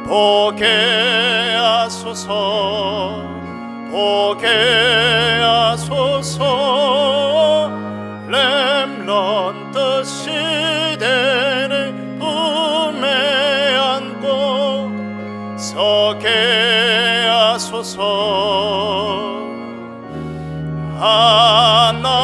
Speaker 3: 보게 하소서. 보게 하소서. 렘넌트 시대를 품에 안고 서게 하소서. 하나님께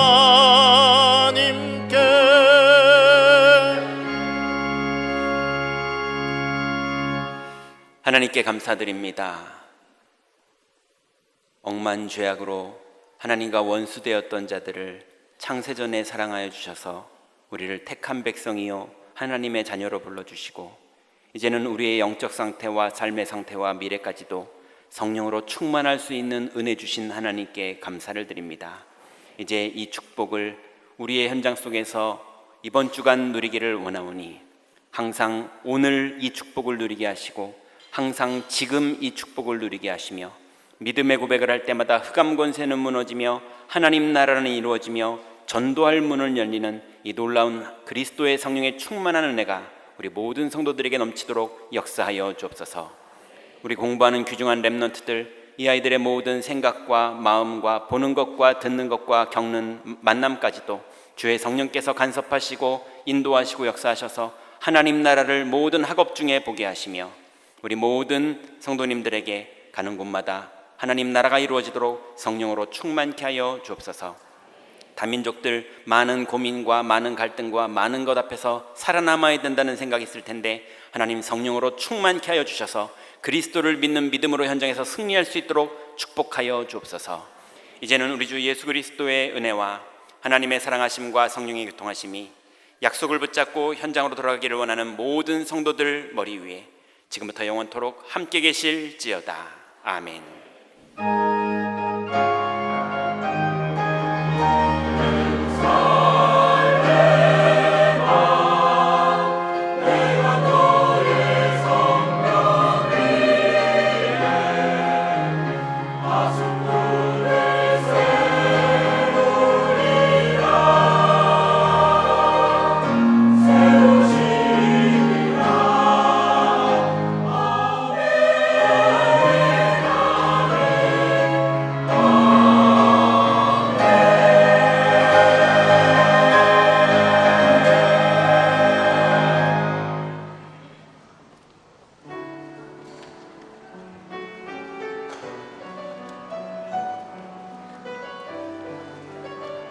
Speaker 7: 하나님께 감사드립니다. 억만 죄악으로 하나님과 원수되었던 자들을 창세전에 사랑하여 주셔서 우리를 택한 백성이요 하나님의 자녀로 불러주시고 이제는 우리의 영적 상태와 삶의 상태와 미래까지도 성령으로 충만할 수 있는 은혜 주신 하나님께 감사를 드립니다. 이제 이 축복을 우리의 현장 속에서 이번 주간 누리기를 원하오니 항상 오늘 이 축복을 누리게 하시고 항상 지금 이 축복을 누리게 하시며 믿음의 고백을 할 때마다 흑암 권세는 무너지며 하나님 나라는 이루어지며 전도할 문을 열리는 이 놀라운 그리스도의 성령의 충만한 은혜가 우리 모든 성도들에게 넘치도록 역사하여 주옵소서. 우리 공부하는 귀중한 렘넌트들 이 아이들의 모든 생각과 마음과 보는 것과 듣는 것과 겪는 만남까지도 주의 성령께서 간섭하시고 인도하시고 역사하셔서 하나님 나라를 모든 학업 중에 보게 하시며 우리 모든 성도님들에게 가는 곳마다 하나님 나라가 이루어지도록 성령으로 충만케 하여 주옵소서. 다민족들 많은 고민과 많은 갈등과 많은 것 앞에서 살아남아야 된다는 생각이 있을 텐데 하나님 성령으로 충만케 하여 주셔서 그리스도를 믿는 믿음으로 현장에서 승리할 수 있도록 축복하여 주옵소서. 이제는 우리 주 예수 그리스도의 은혜와 하나님의 사랑하심과 성령의 교통하심이 약속을 붙잡고 현장으로 돌아가기를 원하는 모든 성도들 머리 위에 지금부터 영원토록 함께 계실지어다. 아멘.